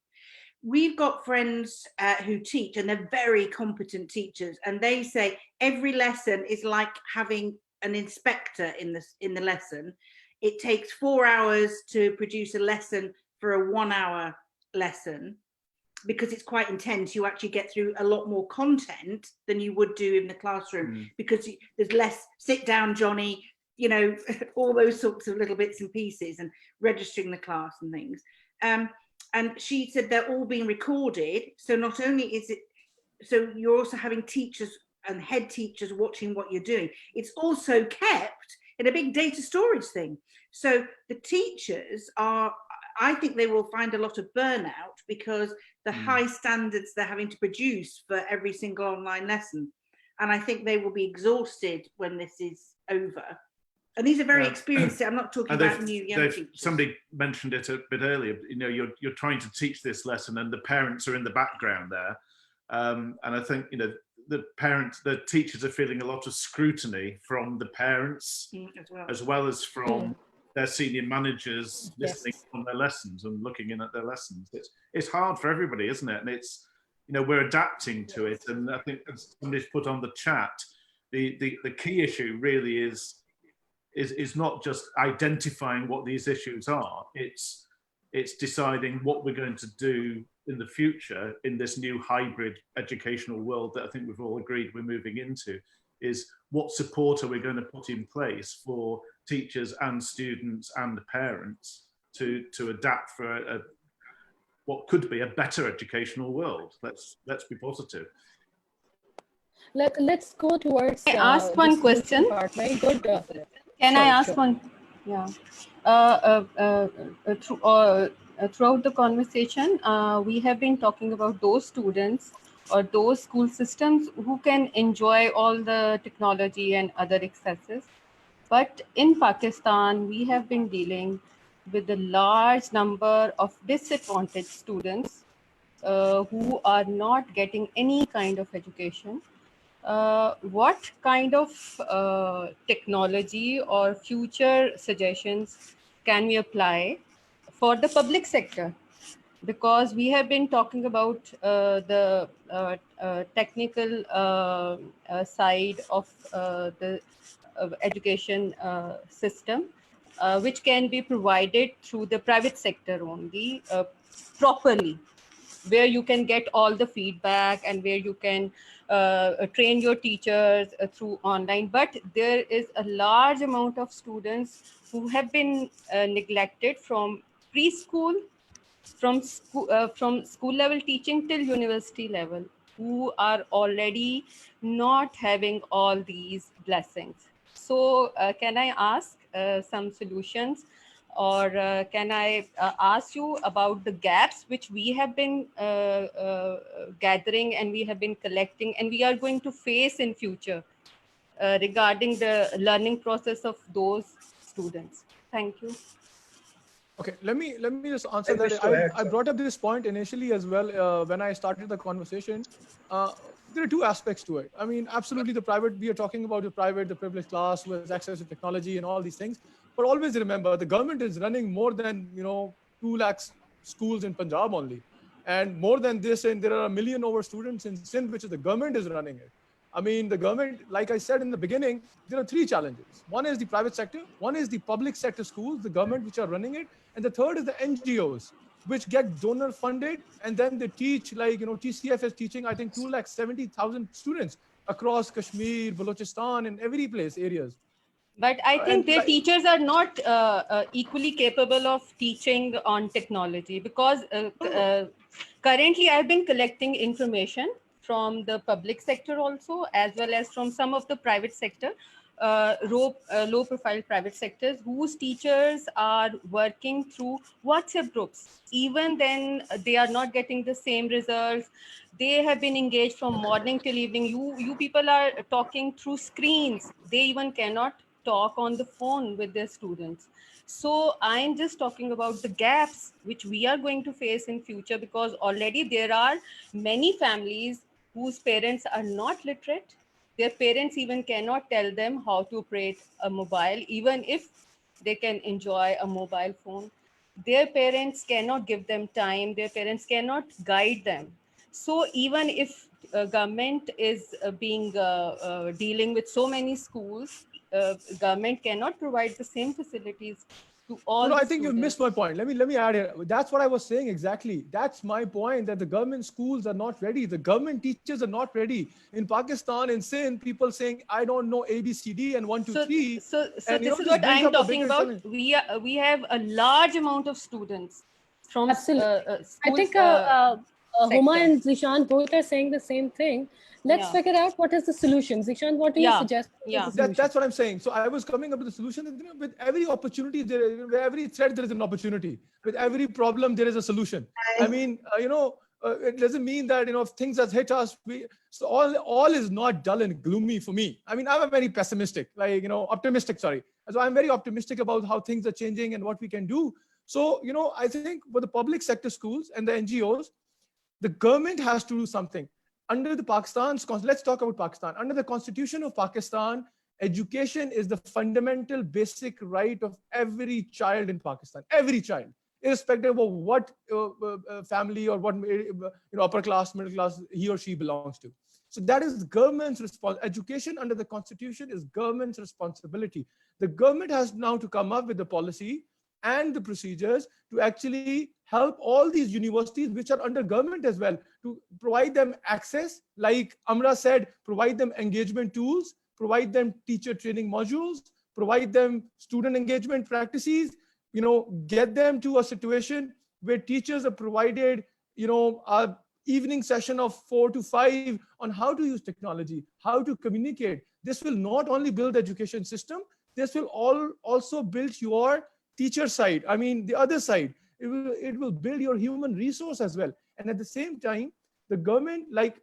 Speaker 3: We've got friends who teach, and they're very competent teachers, and they say every lesson is like having an inspector in the lesson. It takes 4 hours to produce a lesson for a 1 hour lesson, because it's quite intense. You actually get through a lot more content than you would do in the classroom, because there's less sit down, Johnny, you know, all those sorts of little bits and pieces, and registering the class and things. And she said they're all being recorded. So not only is it, so you're also having teachers and head teachers watching what you're doing. It's also kept in a big data storage thing. So the teachers are, I think they will find a lot of burnout, because the high standards they're having to produce for every single online lesson. And I think they will be exhausted when this is over. And these are very experienced. I'm not talking about new young teachers.
Speaker 4: Somebody mentioned it a bit earlier. You know, you're trying to teach this lesson, and the parents are in the background there. And I think, you know, the teachers are feeling a lot of scrutiny from the parents, as well as from their senior managers listening on their lessons and looking in at their lessons. It's hard for everybody, isn't it? And it's, you know, we're adapting to it. And I think, as somebody's put on the chat, the key issue really is not just identifying what these issues are. It's deciding what we're going to do in the future in this new hybrid educational world that I think we've all agreed we're moving into. Is what support are we going to put in place for teachers and students and parents to adapt for what could be a better educational world. Let's be positive.
Speaker 1: Let's go towards.
Speaker 9: I ask one question.
Speaker 1: Very good.
Speaker 9: Can I ask one? Yeah. Throughout the conversation, we have been talking about those students or those school systems who can enjoy all the technology and other accesses. But in Pakistan, we have been dealing with a large number of disadvantaged students who are not getting any kind of education. What kind of technology or future suggestions can we apply for the public sector? Because we have been talking about the technical side of the education system, which can be provided through the private sector only properly, where you can get all the feedback and where you can train your teachers through online. But there is a large amount of students who have been neglected from preschool, from school level teaching till university level, who are already not having all these blessings. So can I ask some solutions, or can I ask you about the gaps which we have been gathering and we have been collecting and we are going to face in future regarding the learning process of those students? Thank you.
Speaker 5: Okay, let me just answer that. I brought up this point initially as well when I started the conversation. There are two aspects to it. I mean, absolutely, the private, we are talking about the private, the privileged class who has access to technology and all these things. But always remember, the government is running more than 2 lakhs schools in Punjab only, and more than this, and there are 1 million over students in Sindh, which is the government is running it. I mean, the government, like I said in the beginning, there are 3 challenges. One is the private sector, one is the public sector schools, the government which are running it, and the third is the NGOs, which get donor funded, and then they teach, like, TCF is teaching, I think, 270,000 students. across Kashmir, Balochistan, and every place, areas.
Speaker 9: But I think
Speaker 5: And
Speaker 9: their teachers are not equally capable of teaching on technology, because currently I've been collecting information from the public sector also, as well as from some of the private sector, low profile private sectors, whose teachers are working through WhatsApp groups. Even then, they are not getting the same results. They have been engaged from morning till evening. You people are talking through screens. They even cannot talk on the phone with their students. So I'm just talking about the gaps which we are going to face in future, because already there are many families whose parents are not literate. Their parents even cannot tell them how to operate a mobile, even if they can enjoy a mobile phone. Their parents cannot give them time. Their parents cannot guide them. So even if government is dealing with so many schools, government cannot provide the same facilities to all
Speaker 5: No,
Speaker 9: the
Speaker 5: I think you missed
Speaker 9: students.
Speaker 5: my point. Let me add here. That's what I was saying exactly. That's my point, that the government schools are not ready. The government teachers are not ready. In Pakistan, in Sindh, people saying, I don't know ABCD and one, two,
Speaker 9: So,
Speaker 5: three.
Speaker 9: so
Speaker 5: And
Speaker 9: this is
Speaker 5: this
Speaker 9: what
Speaker 5: brings
Speaker 9: I'm
Speaker 5: up a
Speaker 9: talking
Speaker 5: bigger
Speaker 9: about.
Speaker 5: challenge.
Speaker 9: We have a large amount of students from
Speaker 1: Absolutely. I
Speaker 9: schools
Speaker 1: think Huma
Speaker 9: sector.
Speaker 1: and Zishan both are saying the same thing. Let's
Speaker 9: Yeah,
Speaker 1: figure out what is the solution. Zishan, what do you
Speaker 9: yeah,
Speaker 1: suggest is
Speaker 9: yeah.
Speaker 1: the solution?
Speaker 5: That's what I'm saying. So I was coming up with a solution that, with every opportunity, with every threat, there is an opportunity. With every problem, there is a solution. I mean, it doesn't mean that, if things has hit us, so all is not dull and gloomy for me. I mean, I'm a very pessimistic, optimistic, sorry. So I'm very optimistic about how things are changing and what we can do. So, I think for the public sector schools and the NGOs, the government has to do something. Under the Pakistan's, let's talk about Pakistan. Under the Constitution of Pakistan, education is the fundamental basic right of every child in Pakistan. Every child, irrespective of what family or what upper class, middle class he or she belongs to. So that is government's response. Education under the Constitution is government's responsibility. The government has now to come up with the policy and the procedures to actually help all these universities, which are under government as well, to provide them access, like Amra said, provide them engagement tools, provide them teacher training modules, provide them student engagement practices, get them to a situation where teachers are provided, a evening session of 4 to 5 on how to use technology, how to communicate. This will not only build the education system, this will also build your teacher side. I mean, the other side. It will build your human resource as well. And at the same time, the government, like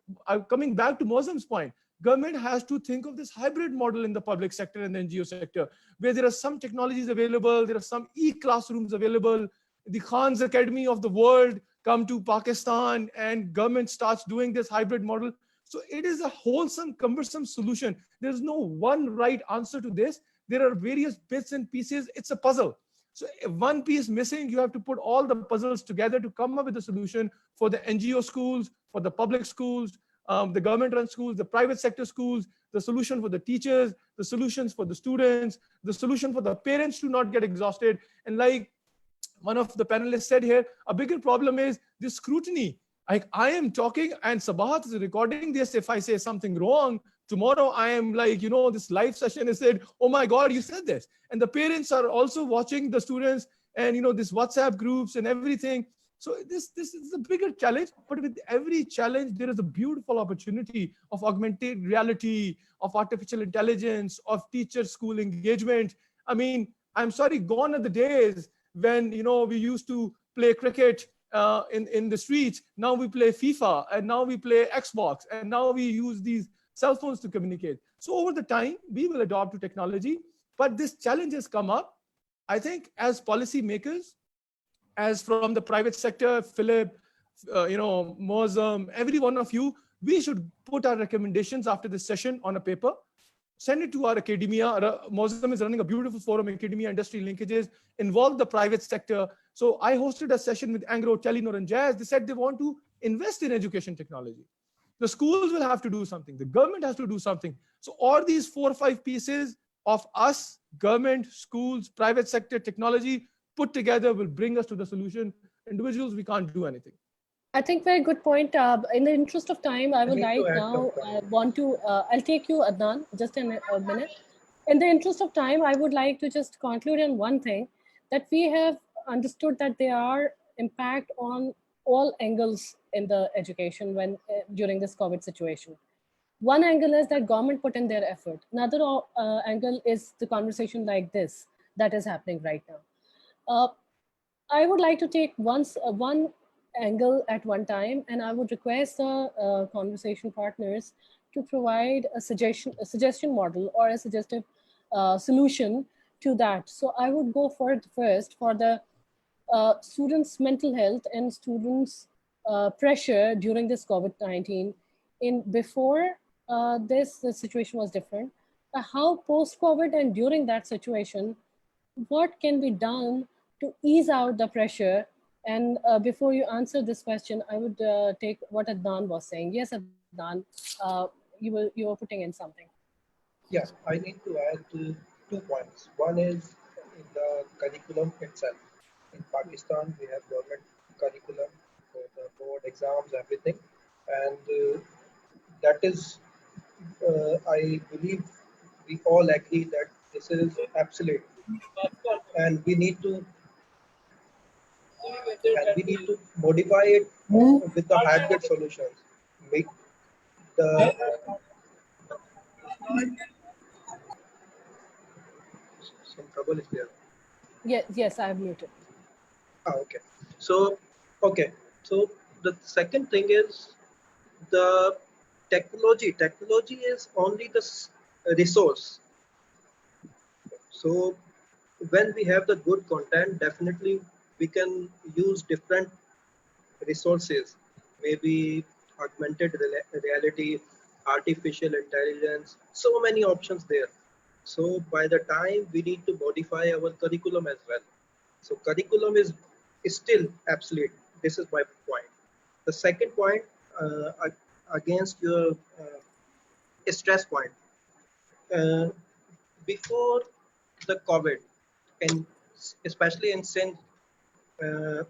Speaker 5: coming back to Moazam's point, government has to think of this hybrid model in the public sector and the NGO sector, where there are some technologies available, there are some e-classrooms available. The Khan's Academy of the world come to Pakistan, and government starts doing this hybrid model. So it is a wholesome, cumbersome solution. There's no one right answer to this. There are various bits and pieces. It's a puzzle. So if one piece missing, you have to put all the puzzles together to come up with a solution for the NGO schools, for the public schools, the government-run schools, the private sector schools, the solution for the teachers, the solutions for the students, the solution for the parents to not get exhausted. And like one of the panelists said here, a bigger problem is this scrutiny. Like, I am talking and Sabahat is recording this. If I say something wrong, tomorrow I am like, this live session is said, oh my God, you said this. And the parents are also watching the students and, this WhatsApp groups and everything. So this is a bigger challenge, but with every challenge, there is a beautiful opportunity of augmented reality, of artificial intelligence, of teacher school engagement. I mean, I'm sorry, gone are the days when, we used to play cricket in the streets. Now we play FIFA, and now we play Xbox, and now we use these cell phones to communicate. So over the time, we will adopt to technology, but this challenge has come up. I think as policy makers, as from the private sector, Philip, Moazam, every one of you, we should put our recommendations after this session on a paper, send it to our academia. Moazam is running a beautiful forum, academia industry linkages, involve the private sector. So I hosted a session with Anglo, Telenor, and Jazz. They said they want to invest in education technology. The schools will have to do something. The government has to do something. So all these 4 or 5 pieces of us, government, schools, private sector, technology, put together will bring us to the solution. Individuals, we can't do anything.
Speaker 1: I think very good point. In the interest of time, I would
Speaker 10: need to
Speaker 1: like
Speaker 10: add some
Speaker 1: now
Speaker 10: point.
Speaker 1: want to. I'll take you, Adnan, just in a minute. In the interest of time, I would like to just conclude on one thing, that we have understood that there are impact on all angles in the education when during this COVID situation. One angle is that government put in their effort. Another angle is the conversation like this that is happening right now. Uh, I would like to take one angle at one time, and I would request the conversation partners to provide a suggestion model or a suggestive solution to that. So I would go for it first for the students' mental health and students' pressure during this COVID-19. In before this, the situation was different. How post-COVID and during that situation, what can be done to ease out the pressure? And before you answer this question, I would take what Adnan was saying. Yes, Adnan, you were putting in something.
Speaker 10: Yeah, I need to add 2 points. One is in the curriculum itself. In Pakistan, we have government curriculum for the board exams, everything, and that is, I believe, we all agree that this is absolute, and we need to modify it with the hybrid solutions. Make the some trouble is there.
Speaker 1: Yes, I have muted.
Speaker 10: Okay. So, okay. So the second thing is the technology. Technology is only the resource. So when we have the good content, definitely we can use different resources, maybe augmented reality, artificial intelligence, so many options there. So by the time we need to modify our curriculum as well. So curriculum is still obsolete. This is my point. The second point, against your stress point, uh, before the COVID, and especially in since uh,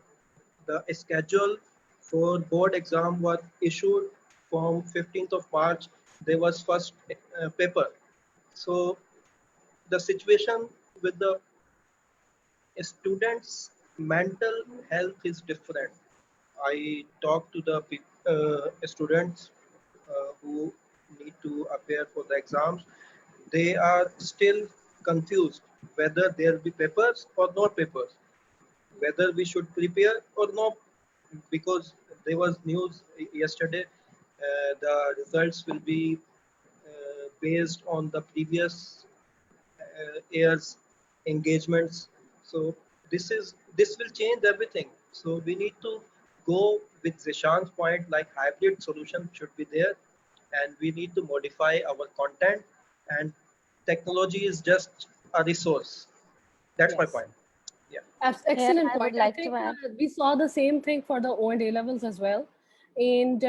Speaker 10: the schedule for board exam was issued from 15th of March. There was first paper. So the situation with the students' mental health is different. I talk to the students who need to appear for the exams. They are still confused whether there will be papers or no papers, whether we should prepare or not, because there was news yesterday. The results will be based on the previous year's engagements. So this will change everything. So we need to go with Zeshan's point, like hybrid solution should be there, and we need to modify our content, and technology is just a resource. That's my
Speaker 1: Yes.
Speaker 10: point. Yeah.
Speaker 8: Here,
Speaker 1: Excellent
Speaker 8: I would
Speaker 1: point. I
Speaker 8: like to
Speaker 1: think
Speaker 8: add.
Speaker 1: we saw the same thing for the O and A levels as well. And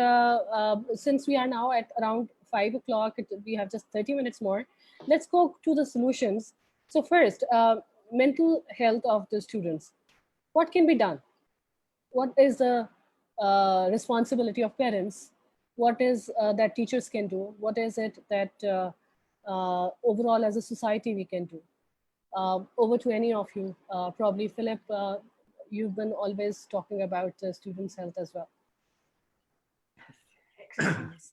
Speaker 1: since we are now at around 5 o'clock, we have just 30 minutes more. Let's go to the solutions. So first, mental health of the students. What can be done? What is the responsibility of parents? What is that teachers can do? What is it that overall as a society we can do? Over to any of you. Probably Philip, you've been always talking about students' health as well.
Speaker 3: Exercise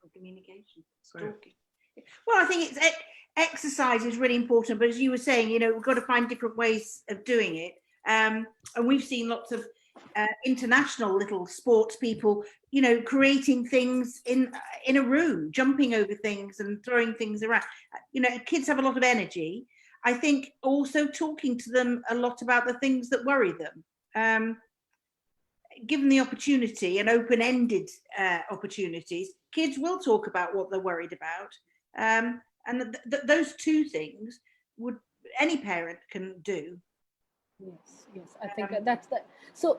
Speaker 3: or communication, talking. Well, I think it's exercise is really important, but as you were saying, we've got to find different ways of doing it. And we've seen lots of international little sports people, creating things in a room, jumping over things and throwing things around. Kids have a lot of energy. I think also talking to them a lot about the things that worry them. Given the opportunity and open-ended opportunities, kids will talk about what they're worried about. And those two things any parent can do.
Speaker 1: Yes, I think that's that. So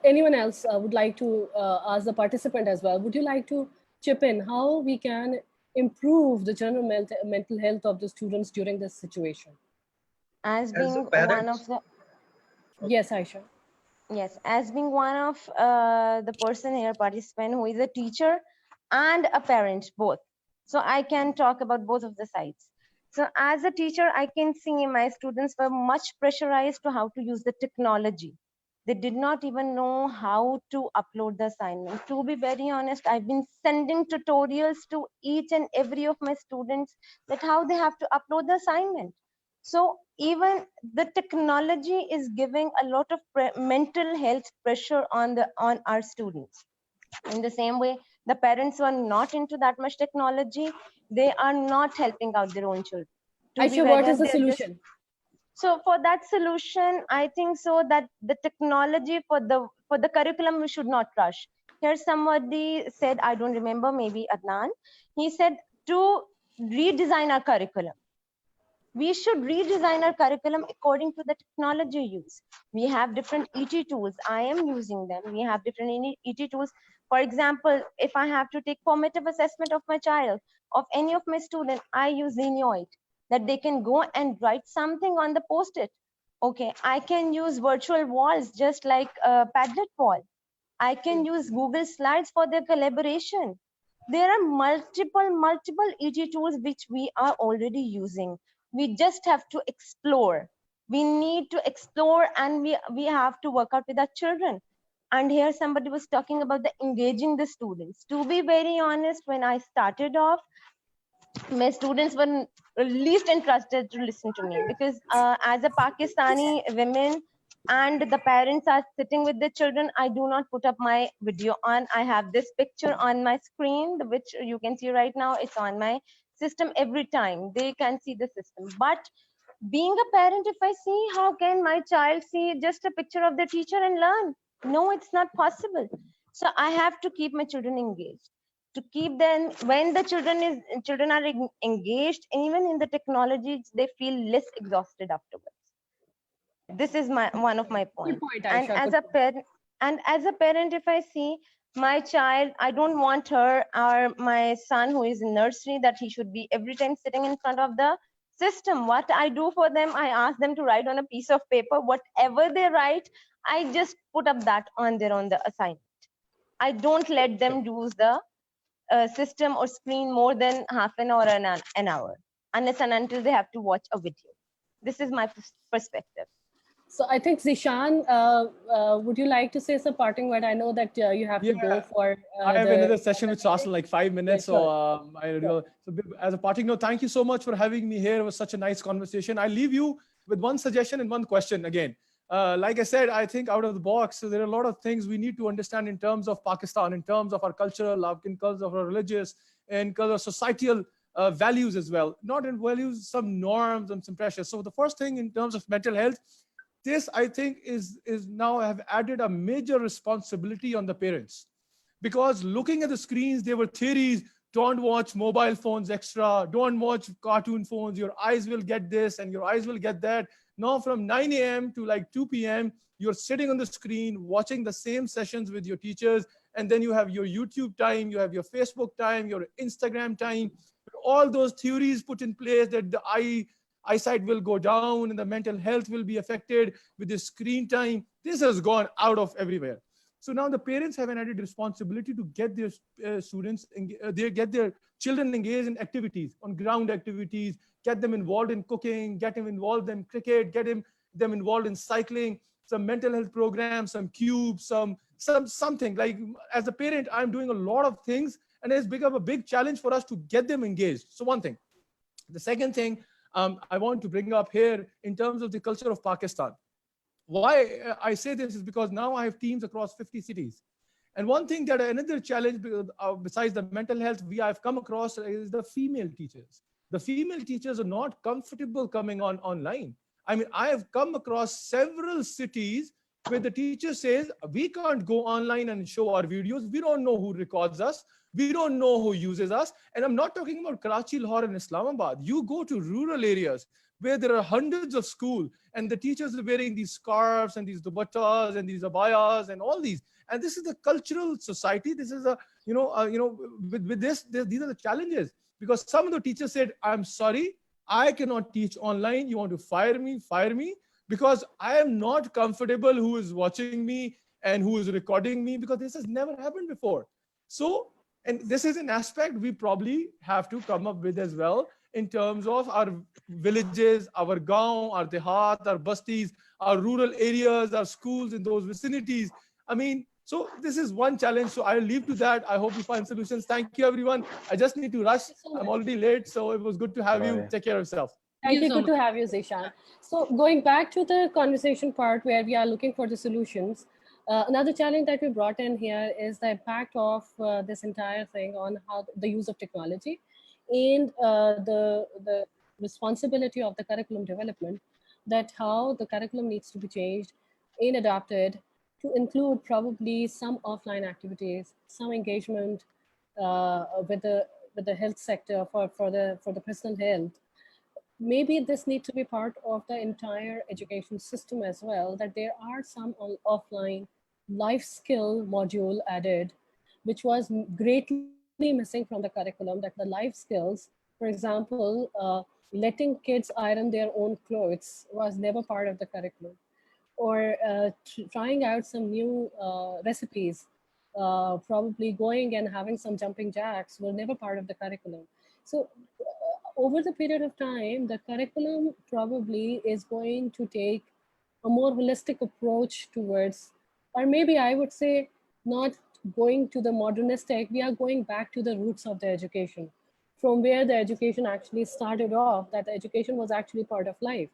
Speaker 1: anyone else would like to ask the participant as well? Would you like to chip in how we can improve the general mental health of the students during this situation?
Speaker 8: As being one of the.
Speaker 1: Yes, Aisha.
Speaker 8: Yes, as being one of the person here, participant who is a teacher and a parent, both. So I can talk about both of the sides. So as a teacher, I can see my students were much pressurized to how to use the technology. They did not even know how to upload the assignment. To be very honest, I've been sending tutorials to each and every of my students that how they have to upload the assignment. So even the technology is giving a lot of mental health pressure on our students. In the same way, the parents who are not into that much technology, they are not helping out their own children. To be
Speaker 1: Aisha,
Speaker 8: very
Speaker 1: what is
Speaker 8: honest,
Speaker 1: the
Speaker 8: they're just.
Speaker 1: solution?
Speaker 8: So for that solution, I think so that the technology for the curriculum we should not rush. Here somebody said, I don't remember, maybe Adnan, he said to redesign our curriculum. We should redesign our curriculum according to the technology use. We have different ET tools. I am using them. We have different ET tools. For example, if I have to take formative assessment of my child, of any of my students, I use Xenoid, that they can go and write something on the post-it. Okay, I can use virtual walls just like a Padlet wall. I can use Google Slides for their collaboration. There are multiple EG tools which we are already using. We just have to explore. We need to explore, and we have to work out with our children. And here somebody was talking about the engaging the students. To be very honest, when I started off, my students were least interested to listen to me because as a Pakistani women and the parents are sitting with the children, I do not put up my video on. I have this picture on my screen, which you can see right now. It's on my system every time. They can see the system. But being a parent, if I see, how can my child see just a picture of the teacher and learn? No, it's not possible. So I have to keep my children engaged. To keep them, when the children are engaged, even in the technology, they feel less exhausted afterwards. This is my one of my
Speaker 1: Good
Speaker 8: points.
Speaker 1: point,
Speaker 8: And
Speaker 1: Aisha.
Speaker 8: as
Speaker 1: Good
Speaker 8: a
Speaker 1: point.
Speaker 8: parent, if I see my child, I don't want her or my son who is in nursery that he should be every time sitting in front of the system. What I do for them, I ask them to write on a piece of paper. Whatever they write, I just put up that on the assignment. I don't let them use the system or screen more than half an hour or an hour, unless and until they have to watch a video. This is my perspective.
Speaker 1: So I think Zeshan, would you like to say some parting word? I know that you have to go
Speaker 5: Yeah,
Speaker 1: for
Speaker 5: I have
Speaker 1: the
Speaker 5: another session which starts in like 5 minutes.
Speaker 1: Yeah, sure.
Speaker 5: So as a parting note, thank you so much for having me here. It was such a nice conversation. I leave you with one suggestion and one question again. Like I said, I think out of the box, so there are a lot of things we need to understand in terms of Pakistan, in terms of our cultural, in terms of our religious, in terms of societal values as well. Not in values, some norms and some pressures. So the first thing in terms of mental health, this I think is now have added a major responsibility on the parents, because looking at the screens, there were theories: don't watch mobile phones extra, don't watch cartoon phones, your eyes will get this and your eyes will get that. Now from 9 a.m. to like 2 p.m., you're sitting on the screen watching the same sessions with your teachers, and then you have your YouTube time, you have your Facebook time, your Instagram time, all those theories put in place that the eyesight will go down and the mental health will be affected with the screen time. This has gone out of everywhere. So now the parents have an added responsibility to get their they get their children engaged in activities, on ground activities, get them involved in cooking, get them involved in cricket, them involved in cycling, some mental health programs, some cubes, something. Like as a parent, I'm doing a lot of things, and it's become a big challenge for us to get them engaged. So one thing. The second thing I want to bring up here in terms of the culture of Pakistan. Why I say this is because now I have teams across 50 cities. And one thing that another challenge besides the mental health we have come across is the female teachers. The female teachers are not comfortable coming online. I mean, I have come across several cities where the teacher says, we can't go online and show our videos. We don't know who records us. We don't know who uses us. And I'm not talking about Karachi, Lahore, and Islamabad. You go to rural areas where there are hundreds of schools, and the teachers are wearing these scarves and these dupattas and these abayas and all these. And this is the cultural society. This is with this, these are the challenges, because some of the teachers said, I'm sorry, I cannot teach online. You want to fire me, fire me. because I am not comfortable who is watching me and who is recording me, because this has never happened before. So, and this is an aspect we probably have to come up with as well, in terms of our villages, our gaon, our dehat, our bastis, our rural areas, our schools in those vicinities. I mean, so this is one challenge. So I'll leave to that. I hope we find solutions. Thank you, everyone. I just need to rush. I'm already late, so it was good to have you.
Speaker 6: Bye.
Speaker 5: Take care of yourself.
Speaker 1: Thank you.
Speaker 7: so
Speaker 1: Good
Speaker 7: much.
Speaker 1: to have you, Zeshan. So going back to the conversation part where we are looking for the solutions, another challenge that we brought in here is the impact of this entire thing on how the use of technology and the responsibility of the curriculum development, that how the curriculum needs to be changed and adapted to include probably some offline activities, some engagement with the health sector for the personal health. Maybe this needs to be part of the entire education system as well, that there are some offline life skill module added, which was greatly missing from the curriculum, that the life skills, for example, letting kids iron their own clothes was never part of the curriculum, or trying out some new recipes, probably going and having some jumping jacks were never part of the curriculum. So over the period of time, the curriculum probably is going to take a more holistic approach towards, or maybe I would say, not going to the modernistic, we are going back to the roots of the education, from where the education actually started off, that the education was actually part of life.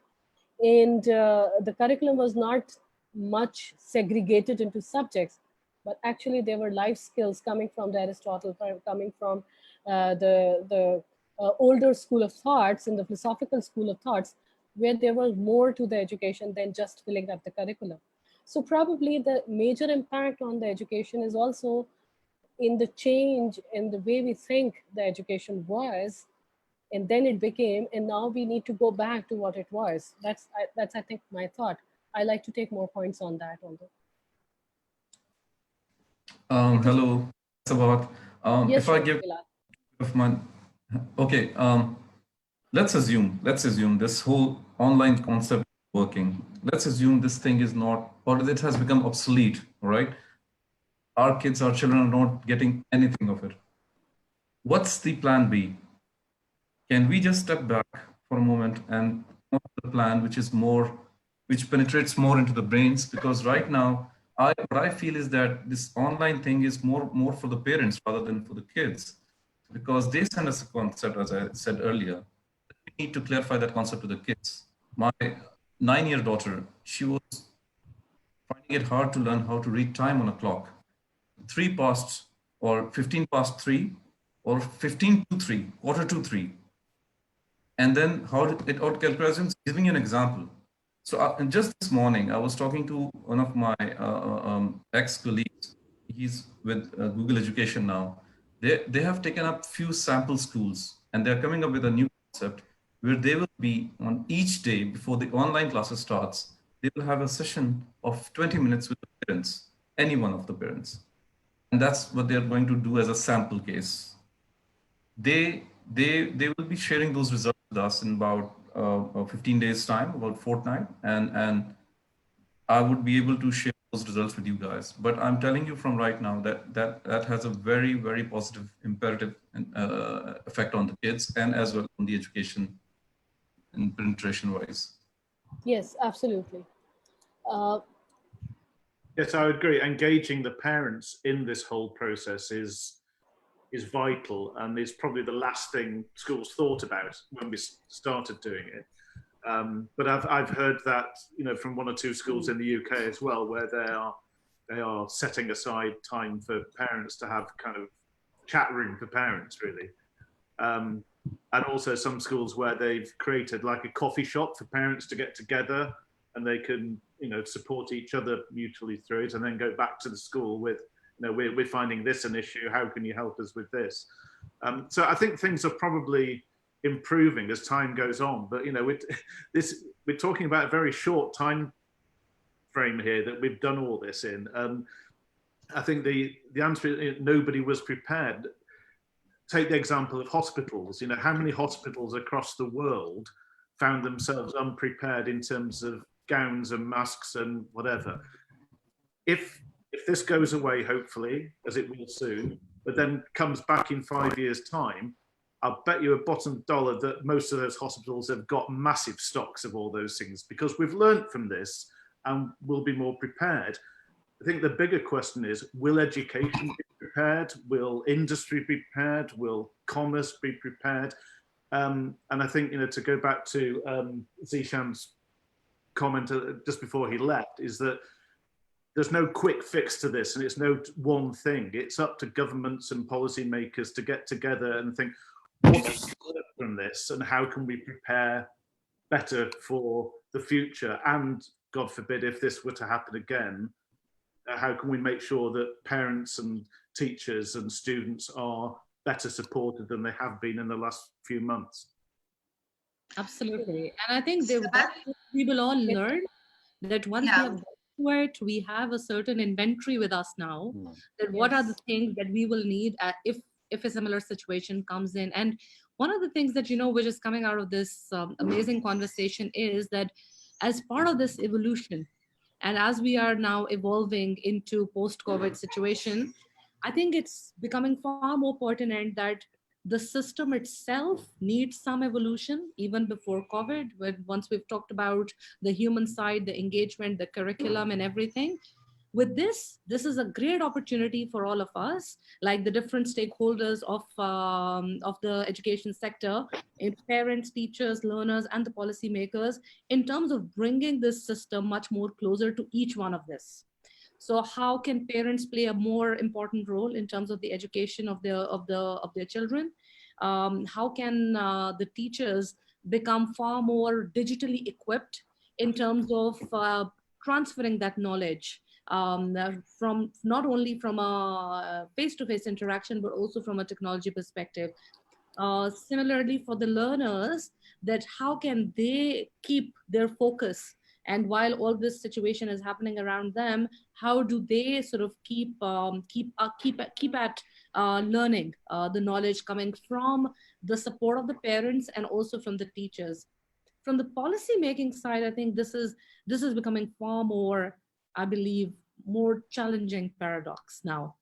Speaker 1: And the curriculum was not much segregated into subjects, but actually there were life skills coming from the Aristotle, coming from the older school of thoughts, in the philosophical school of thoughts, where there was more to the education than just filling up the curriculum. So probably the major impact on the education is also in the change in the way we think the education was, and then it became, and now we need to go back to what it was. That's I think my thought. I like to take more points on that. Although,
Speaker 11: Hello, it's about
Speaker 1: yes,
Speaker 11: if I
Speaker 1: sure,
Speaker 11: give
Speaker 1: Bilal.
Speaker 11: of my okay, let's assume this whole online concept is working. Let's assume this thing is not, or it has become obsolete. All right, our kids, our children are not getting anything of it. What's the plan B? Can we just step back for a moment and come up with a plan which is more, which penetrates more into the brains? Because right now, what I feel is that this online thing is more for the parents rather than for the kids, because they send us a concept, as I said earlier. We need to clarify that concept to the kids. My 9-year daughter, she was finding it hard to learn how to read time on a clock. 3 past or 15 past 3 or 15 to 3, quarter to 3. And then how it out calculations, giving you an example. So and just this morning, I was talking to one of my ex-colleagues. He's with Google Education now. They have taken up few sample schools, and they're coming up with a new concept where they will be on each day before the online classes starts, they will have a session of 20 minutes with the parents, any one of the parents. And that's what they're going to do as a sample case. They will be sharing those results with us in about 15 days time, about fortnight, and I would be able to share those results with you guys. But I'm telling you from right now that has a very positive imperative effect on the kids and as well on the education and penetration wise.
Speaker 1: Yes, absolutely.
Speaker 4: Yes, I would agree. Engaging the parents in this whole process is vital, and is probably the last thing schools thought about when we started doing it. But I've heard that, you know, from 1 or 2 schools in the UK as well, where they are setting aside time for parents to have kind of chat room for parents, really. And also some schools where they've created like a coffee shop for parents to get together, and they can, you know, support each other mutually through it, and then go back to the school with, you know, we're finding this an issue, how can you help us with this? So I think things are probably improving as time goes on, but, you know, we're talking about a very short time frame here that we've done all this in. I think the answer is nobody was prepared. Take the example of hospitals. You know, how many hospitals across the world found themselves unprepared in terms of gowns and masks and whatever. If this goes away, hopefully, as it will soon, but then comes back in 5 years' time, I'll bet you a bottom dollar that most of those hospitals have got massive stocks of all those things, because we've learned from this and will be more prepared. I think the bigger question is, will education be prepared? Will industry be prepared? Will commerce be prepared? And I think, to go back to Zeshan's comment just before he left, is that there's no quick fix to this, and it's no one thing. It's up to governments and policymakers to get together and think, what's from this, and how can we prepare better for the future? And God forbid, if this were to happen again, how can we make sure that parents and teachers and students are better supported than they have been in the last few months?
Speaker 7: Absolutely. And I think that we will all learn that once we have gone through it, we have a certain inventory with us now, that what are the things that we will need if a similar situation comes in. And one of the things that, which is coming out of this amazing conversation is that as part of this evolution, and as we are now evolving into post-COVID situation, I think it's becoming far more pertinent that the system itself needs some evolution even before COVID. Once we've talked about the human side, the engagement, the curriculum and everything. With this is a great opportunity for all of us, like the different stakeholders of the education sector, parents, teachers, learners, and the policymakers, in terms of bringing this system much more closer to each one of this. So how can parents play a more important role in terms of the education of their children? How can the teachers become far more digitally equipped in terms of transferring that knowledge from not only from a face-to-face interaction, but also from a technology perspective? Similarly, for the learners, that how can they keep their focus? And while all this situation is happening around them, how do they sort of keep at learning the knowledge coming from the support of the parents and also from the teachers? From the policy making side, I think this is becoming far more, I believe, more challenging paradox now.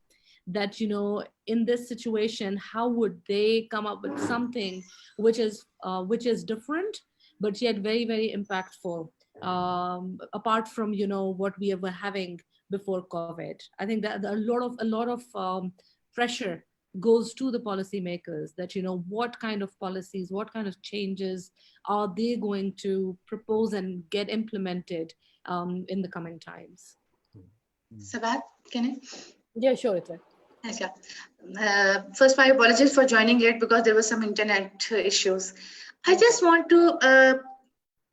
Speaker 7: That, in this situation, how would they come up with something which is different, but yet very, very impactful? Apart from what we were having before COVID, I think that a lot of pressure goes to the policymakers. That what kind of policies, what kind of changes are they going to propose and get implemented in the coming times?
Speaker 12: Sabat, can I?
Speaker 1: Yeah, sure, it's right.
Speaker 12: Okay. First, my apologies for joining late because there were some internet issues. I just want to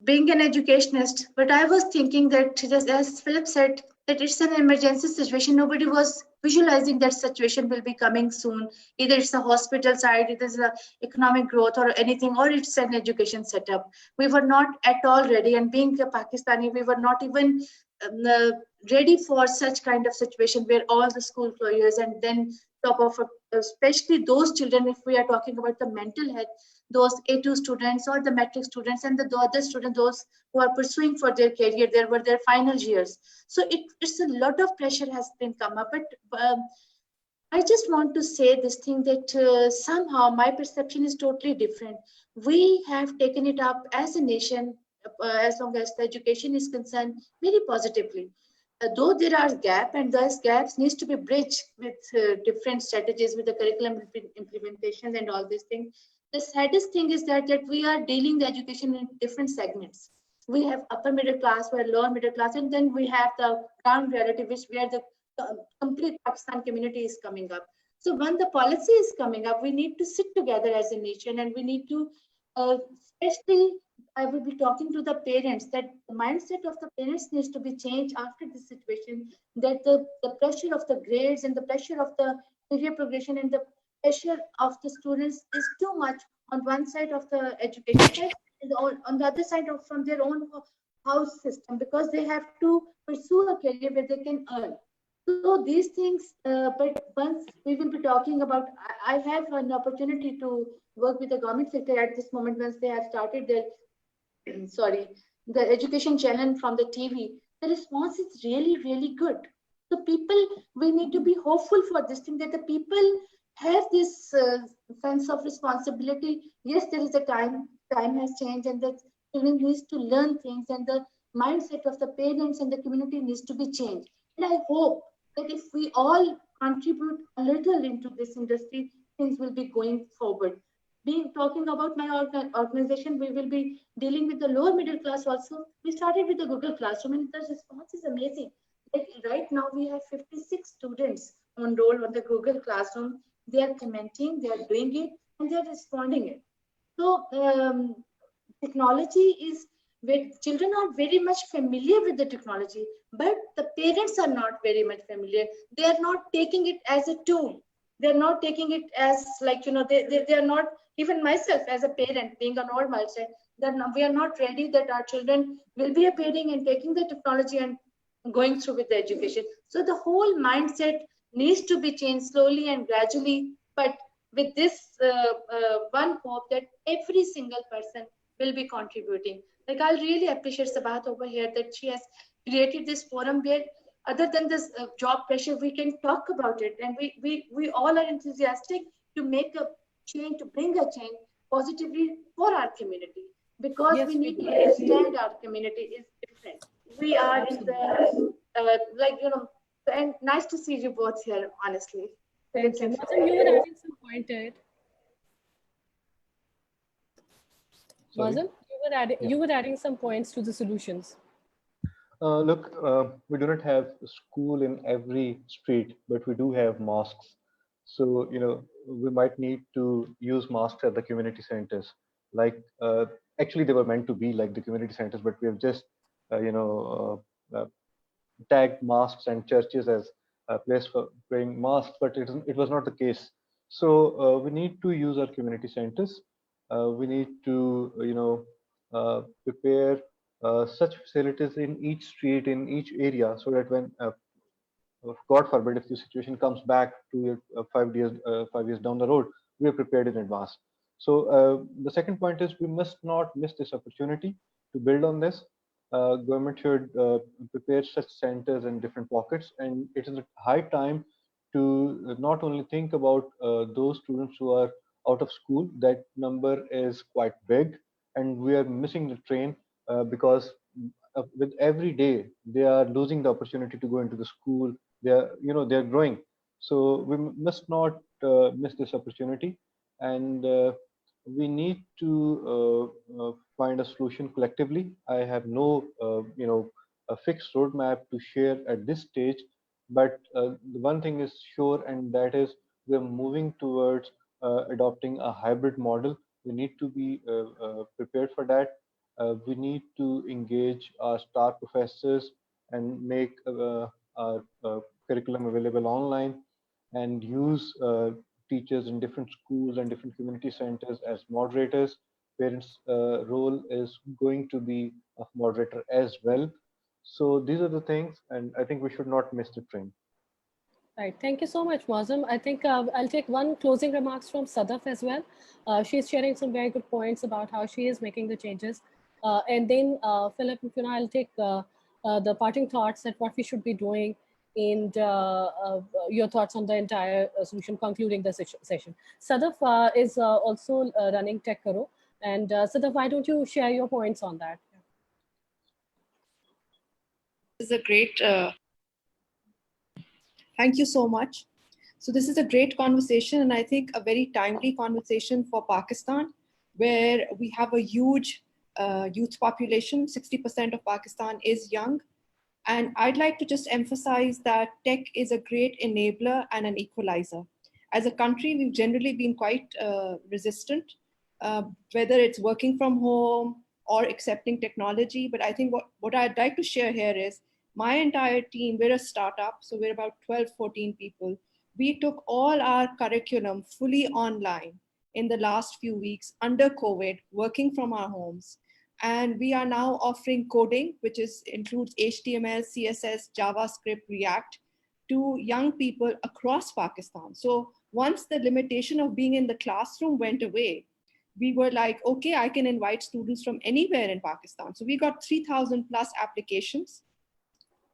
Speaker 12: being an educationist, but I was thinking that, just as Philip said, that it's an emergency situation. Nobody was visualizing that situation will be coming soon. Either it's a hospital side, it is a economic growth or anything, or it's an education setup. We were not at all ready, and being a Pakistani, we were not even ready for such kind of situation where all the school closures, and then top of especially those children, if we are talking about the mental health, those A2 students or the matric students and the other students, those who are pursuing for their career, there were their final years. So it's a lot of pressure has been come up. But I just want to say this thing that somehow my perception is totally different. We have taken it up as a nation, as long as the education is concerned, very positively. Though there are gaps, and those gaps needs to be bridged with different strategies, with the curriculum implementation and all these things. The saddest thing is that we are dealing the education in different segments. We have upper middle class, we have lower middle class, and then we have the ground reality, where the complete Pakistan community is coming up. So when the policy is coming up, we need to sit together as a nation, and we need to, especially, I will be talking to the parents, that the mindset of the parents needs to be changed after this situation, that the pressure of the grades and the pressure of the career progression and the pressure of the students is too much on one side of the education side, and on the other side of from their own house system, because they have to pursue a career where they can earn. So these things, but once we will be talking about, I have an opportunity to work with the government sector at this moment once they have started their the education channel from the TV, the response is really, really good. So people, we need to be hopeful for this thing, that the people have this sense of responsibility. Yes, there is a time has changed, and the children needs to learn things, and the mindset of the parents and the community needs to be changed. And I hope that if we all contribute a little into this industry, things will be going forward. Being talking about my organization, we will be dealing with the lower middle class also. We started with the Google Classroom, and the response is amazing. Like right now, we have 56 students enrolled on the Google Classroom. They are commenting, they are doing it, and they are responding it. So technology is where children are very much familiar with the technology, but the parents are not very much familiar. They are not taking it as a tool. They're not taking it as like, they are not, even myself as a parent, being a normal mindset, that we are not ready that our children will be appearing and taking the technology and going through with the education. So the whole mindset needs to be changed slowly and gradually, but with this one hope that every single person will be contributing. Like, I really appreciate Sabahat over here that she has created this forum where, other than this job pressure, we can talk about it, and we all are enthusiastic to make a change, to bring a change positively for our community, because
Speaker 1: Yes,
Speaker 12: we
Speaker 1: we
Speaker 12: need to
Speaker 1: do.
Speaker 12: understand our community is different. We are in
Speaker 1: Absolutely.
Speaker 12: the and nice to see you both here, honestly.
Speaker 1: Thank you. Moazam, you were adding some pointed.
Speaker 6: Sorry.
Speaker 1: Moazam, you were adding some points to the solutions.
Speaker 6: Look, we do not have a school in every street, but we do have mosques. So, we might need to use mosques at the community centers. Like, actually, they were meant to be like the community centers, but we have just, tagged mosques and churches as a place for praying mosques, but it was not the case. So we need to use our community centers. We need to, prepare such facilities in each street, in each area, so that when God forbid, if the situation comes back to 5 years down the road, we are prepared in advance. So the second point is we must not miss this opportunity to build on this. Government should prepare such centers in different pockets, and it is a high time to not only think about those students who are out of school. That number is quite big, and we are missing the train because with every day they are losing the opportunity to go into the school. They're growing, so we must not miss this opportunity, and we need to find a solution collectively. I have no a fixed roadmap to share at this stage, but the one thing is sure, and that is we're moving towards adopting a hybrid model. We need to be prepared for that. We need to engage our star professors and make our curriculum available online, and use teachers in different schools and different community centers as moderators. Parents' role is going to be a moderator as well. So these are the things, and I think we should not miss the train.
Speaker 1: Right. Thank you so much, Moazam. I think I'll take one closing remarks from Sadaf as well. She's sharing some very good points about how she is making the changes. And then Philip and Fiona, I'll take the parting thoughts at what we should be doing, and your thoughts on the entire solution, concluding the session. Sadaf is also running Tech Karo. And Sadaf, why don't you share your points on that?
Speaker 13: This is a great thank you so much. So this is a great conversation, and I think a very timely conversation for Pakistan, where we have a huge youth population. 60% of Pakistan is young. And I'd like to just emphasize that tech is a great enabler and an equalizer. As a country, we've generally been quite resistant, whether it's working from home or accepting technology. But I think what I'd like to share here is my entire team, we're a startup, so we're about 12, 14 people. We took all our curriculum fully online in the last few weeks under COVID, working from our homes. And we are now offering coding, which includes HTML, CSS, JavaScript, React, to young people across Pakistan. So once the limitation of being in the classroom went away, we were like, okay, I can invite students from anywhere in Pakistan. So we got 3,000 plus applications.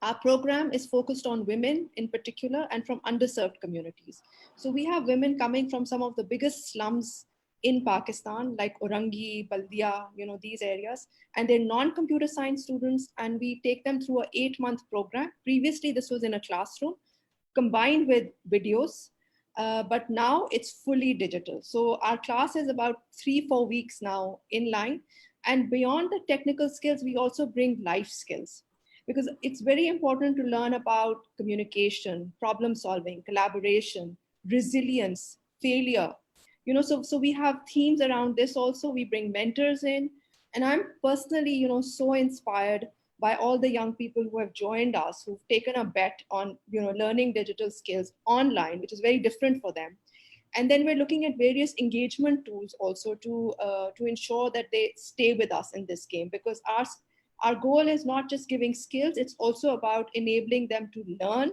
Speaker 13: Our program is focused on women in particular and from underserved communities. So we have women coming from some of the biggest slums in Pakistan, like Orangi, Baldia, these areas, and they're non-computer science students, and we take them through an 8-month program. Previously, this was in a classroom combined with videos, but now it's fully digital. So our class is about 3-4 weeks now in line. And beyond the technical skills, we also bring life skills, because it's very important to learn about communication, problem solving, collaboration, resilience, failure. So we have themes around this also. We bring mentors in. And I'm personally, so inspired by all the young people who have joined us, who've taken a bet on, learning digital skills online, which is very different for them. And then we're looking at various engagement tools also to ensure that they stay with us in this game, because our goal is not just giving skills, it's also about enabling them to learn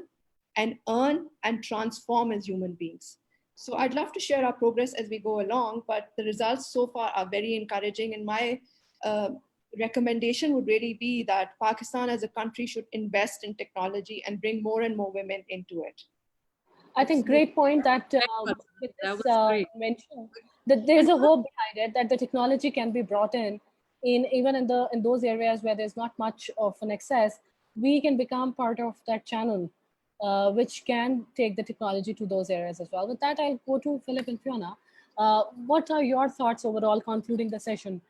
Speaker 13: and earn and transform as human beings. So I'd love to share our progress as we go along, but the results so far are very encouraging. And my recommendation would really be that Pakistan as a country should invest in technology and bring more and more women into it.
Speaker 1: I think great point that mentioned, that there's a hope behind it, that the technology can be brought in even in those areas where there's not much of an access. We can become part of that channel, which can take the technology to those areas as well. With that, I'll go to Philip and Fiona. What are your thoughts overall concluding the session?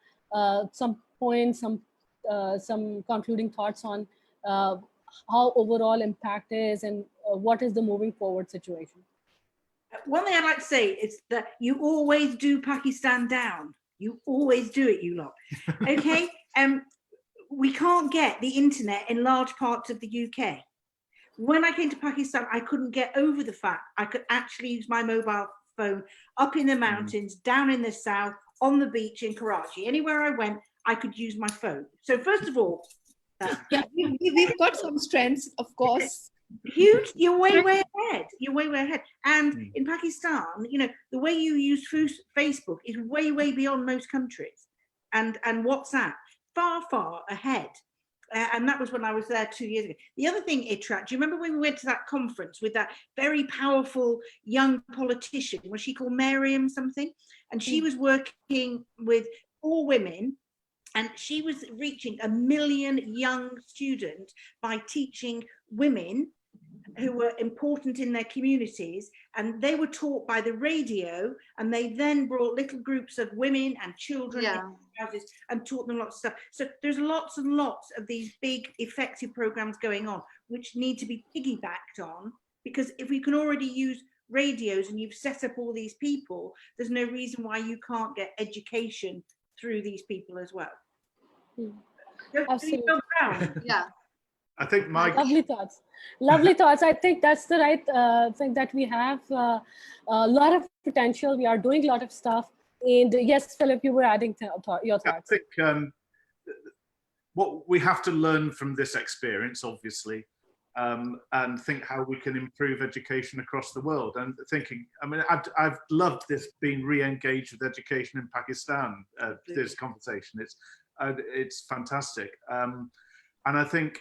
Speaker 1: Some points, some concluding thoughts on how overall impact is, and what is the moving forward situation?
Speaker 3: One thing I'd like to say is that you always do Pakistan down. You always do it, you lot. Okay? We can't get the internet in large parts of the UK. When I came to Pakistan, I couldn't get over the fact I could actually use my mobile phone up in the mountains, down in the south, on the beach in Karachi. Anywhere I went, I could use my phone. So first of all,
Speaker 13: yeah, we've got some strengths, of course.
Speaker 3: Huge. You're way ahead. You're way ahead. And in Pakistan, the way you use Facebook is way beyond most countries, and WhatsApp far ahead. And that was when I was there 2 years ago. The other thing, Itra, do you remember when we went to that conference with that very powerful young politician? Was she called Miriam something? And she was working with 4 women, and she was reaching 1 million young students by teaching women who were important in their communities, and they were taught by the radio, and they then brought little groups of women and children in houses and taught them lots of stuff. So there's lots and lots of these big effective programs going on which need to be piggybacked on, because if we can already use radios and you've set up all these people, there's no reason why you can't get education through these people as well.
Speaker 1: Absolutely.
Speaker 12: Yeah.
Speaker 4: I think Mike.
Speaker 1: Lovely thoughts. I think that's the right thing, that we have a lot of potential. We are doing a lot of stuff. And yes, Philip, you were adding your thoughts.
Speaker 4: I think what we have to learn from this experience, obviously, and think how we can improve education across the world. And thinking, I mean, I've loved this being re-engaged with education in Pakistan. This conversation, it's fantastic. And I think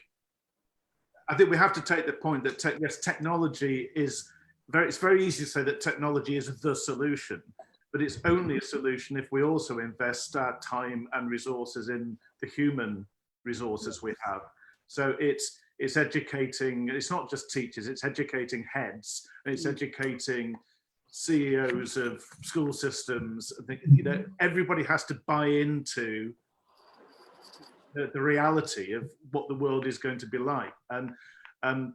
Speaker 4: we have to take the point that yes, technology is it's very easy to say that technology is the solution, but it's only a solution if we also invest our time and resources in the human resources we have. So it's educating, it's not just teachers, it's educating heads, and it's educating CEOs of school systems. Everybody has to buy into the reality of what the world is going to be like, and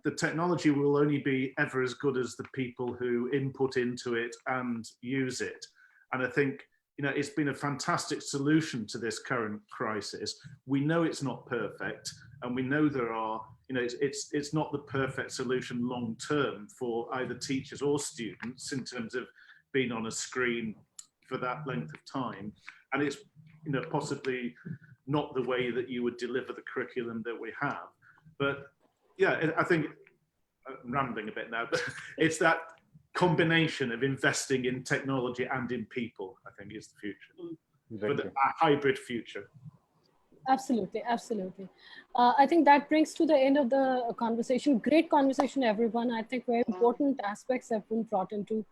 Speaker 4: the technology will only be ever as good as the people who input into it and use it. And I think it's been a fantastic solution to this current crisis. We know it's not perfect, and we know there are it's not the perfect solution long term for either teachers or students in terms of being on a screen for that length of time, and it's possibly not the way that you would deliver the curriculum that we have. But yeah, I think I'm rambling a bit now, but it's that combination of investing in technology and in people, I think, is the future. for the hybrid future.
Speaker 1: Absolutely, absolutely. I think that brings to the end of the conversation. Great conversation, everyone. I think very important aspects have been brought into.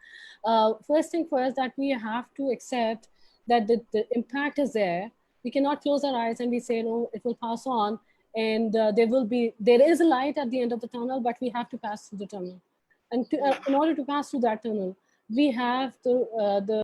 Speaker 1: First thing first, that we have to accept that the impact is there. We cannot close our eyes and we say, no, it will pass on. And there is a light at the end of the tunnel, but we have to pass through the tunnel. And in order to pass through that tunnel, we have the